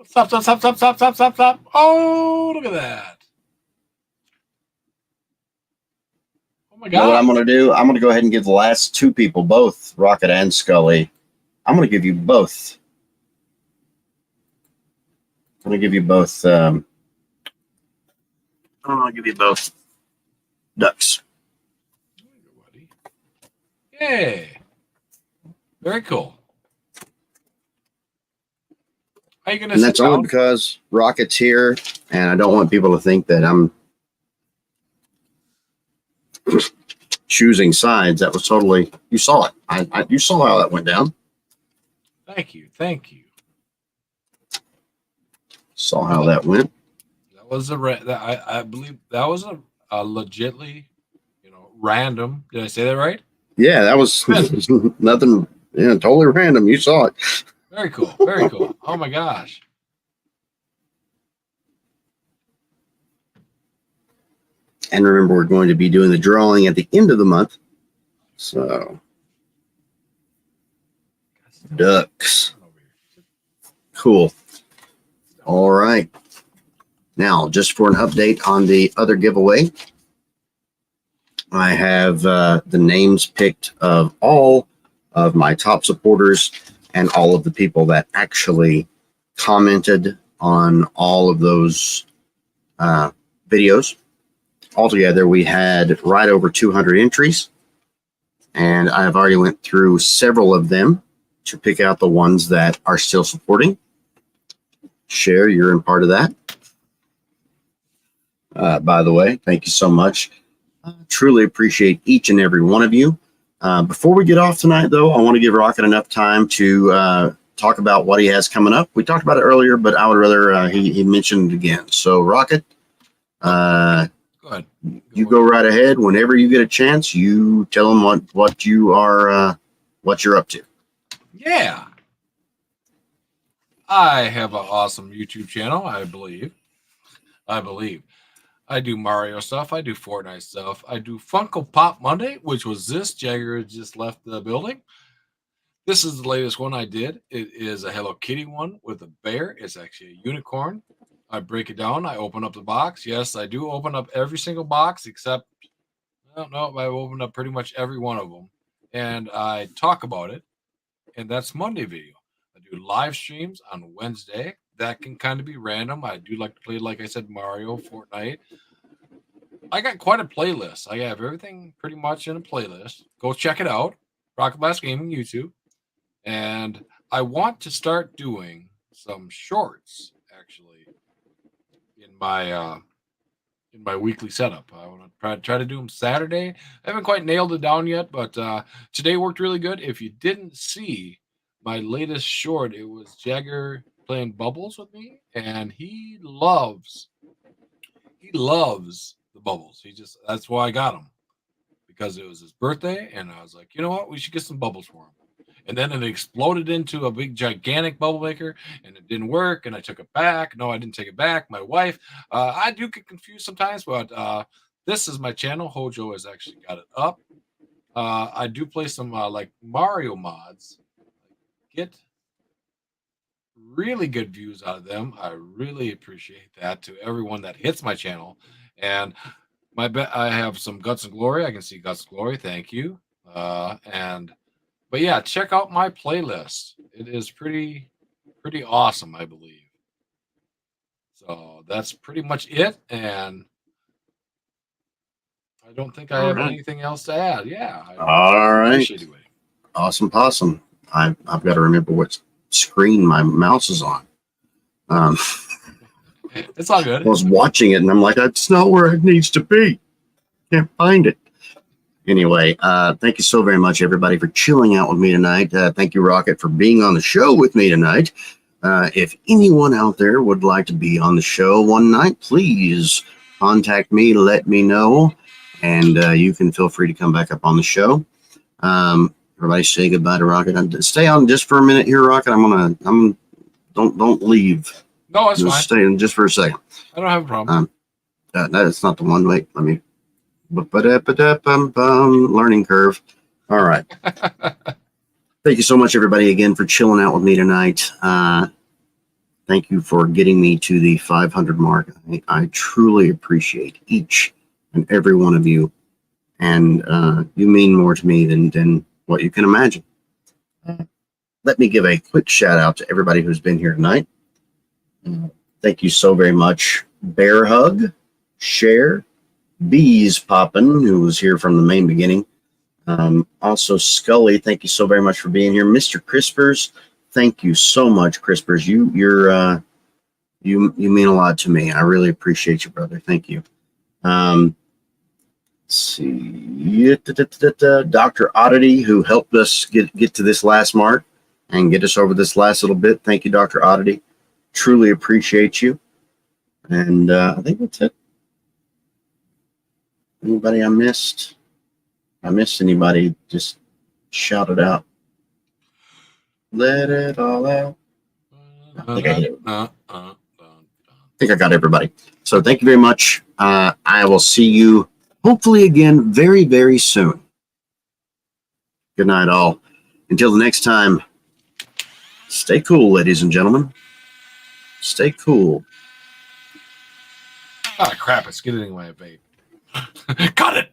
Stop. Stop. Oh, look at that. Oh my You know what I'm God. going to do? I'm going to go ahead and give the last two people, both Rocket and Scully. I'm going to give you both. I'm going to give you both. I'm going to give you both ducks. Yay. Very cool. How you gonna And sit that's only down? because Rocket's here, and I don't want people to think that I'm choosing sides. That was totally, you saw it. You saw how that went down. Thank you. Saw how that went. That was I believe that was a legitly, random. Did I say that right? Yeah, that was nothing. Yeah, totally random. You saw it. Very cool. Oh my gosh. And remember, we're going to be doing the drawing at the end of the month. So, ducks. Cool. All right. Now, just for an update on the other giveaway, I have the names picked of all of my top supporters and all of the people that actually commented on all of those videos. Altogether, we had right over 200 entries, and I've already went through several of them to pick out the ones that are still supporting. Share, you're in part of that. By the way, thank you so much. Truly appreciate each and every one of you. Before we get off tonight, though, I want to give Rocket enough time to talk about what he has coming up. We talked about it earlier, but I would rather he mentioned it again. So, Rocket, Go ahead. You go right ahead. Whenever you get a chance, you tell them what you are, what you're up to. Yeah. I have an awesome YouTube channel, I believe. I do Mario stuff. I do Fortnite stuff. I do Funko Pop Monday, which was this. Jagger just left the building. This is the latest one I did. It is a Hello Kitty one with a bear. It's actually a unicorn. I break it down. I open up the box. Yes, I do open up every single box except, I don't know, I've opened up pretty much every one of them. And I talk about it. And that's Monday video. I do live streams on Wednesday. That can kind of be random. I do like to play, like I said, Mario, Fortnite. I got quite a playlist. I have everything pretty much in a playlist. Go check it out. Rocket Blast Gaming YouTube. And I want to start doing some shorts actually in my weekly setup. I want to try to do them Saturday. I haven't quite nailed it down yet, but today worked really good. If you didn't see my latest short, it was Jagger playing bubbles with me, and he loves the bubbles. That's why I got him, because it was his birthday, and I was like, you know what, we should get some bubbles for him. and then it exploded into a big gigantic bubble maker, and it didn't work, and I took it back. No, I didn't take it back. My wife, I do get confused sometimes, but this is my channel. HOJO has actually got it up. I do play some like Mario mods. Get really good views out of them. I really appreciate that to everyone that hits my channel. And I have some Guts and Glory. I can see Guts and Glory. Thank you. But yeah, check out my playlist. It is pretty awesome, I believe. So that's pretty much it. And I don't think I have anything else to add. Yeah. All right. Anyway. Awesome possum. I've got to remember what screen my mouse is on. It's all good. I was watching it and I'm like, that's not where it needs to be. Can't find it. Anyway, thank you so very much, everybody, for chilling out with me tonight. Thank you, Rocket, for being on the show with me tonight. If anyone out there would like to be on the show one night, please contact me, let me know, and you can feel free to come back up on the show. Everybody say goodbye to Rocket. Stay on just for a minute here, Rocket. Don't leave. No, it's just fine. Stay in just for a second. I don't have a problem. That's not the one. Wait, let me. Learning curve. All right. Thank you so much, everybody, again, for chilling out with me tonight. Thank you for getting me to the 500 mark. I truly appreciate each and every one of you. And you mean more to me than what you can imagine. Let me give a quick shout out to everybody who's been here tonight. Thank you so very much. Bear Hug, Share, Bees Poppin', who was here from the main beginning. Also Scully, thank you so very much for being here. Mr. Crispers, thank you so much, Crispers. You mean a lot to me. I really appreciate you, brother. Thank you. Let's see, Dr. Oddity, who helped us get to this last mark and get us over this last little bit. Thank you, Dr. Oddity. Truly appreciate you. And I think that's it. Anybody I missed? I missed anybody? Just shout it out. Let it all out. I think I hit it. I think I got everybody. So thank you very much. I will see you hopefully again very, very soon. Good night, all. Until the next time, stay cool, ladies and gentlemen. Stay cool. Ah, crap. It's getting away, babe. Cut it.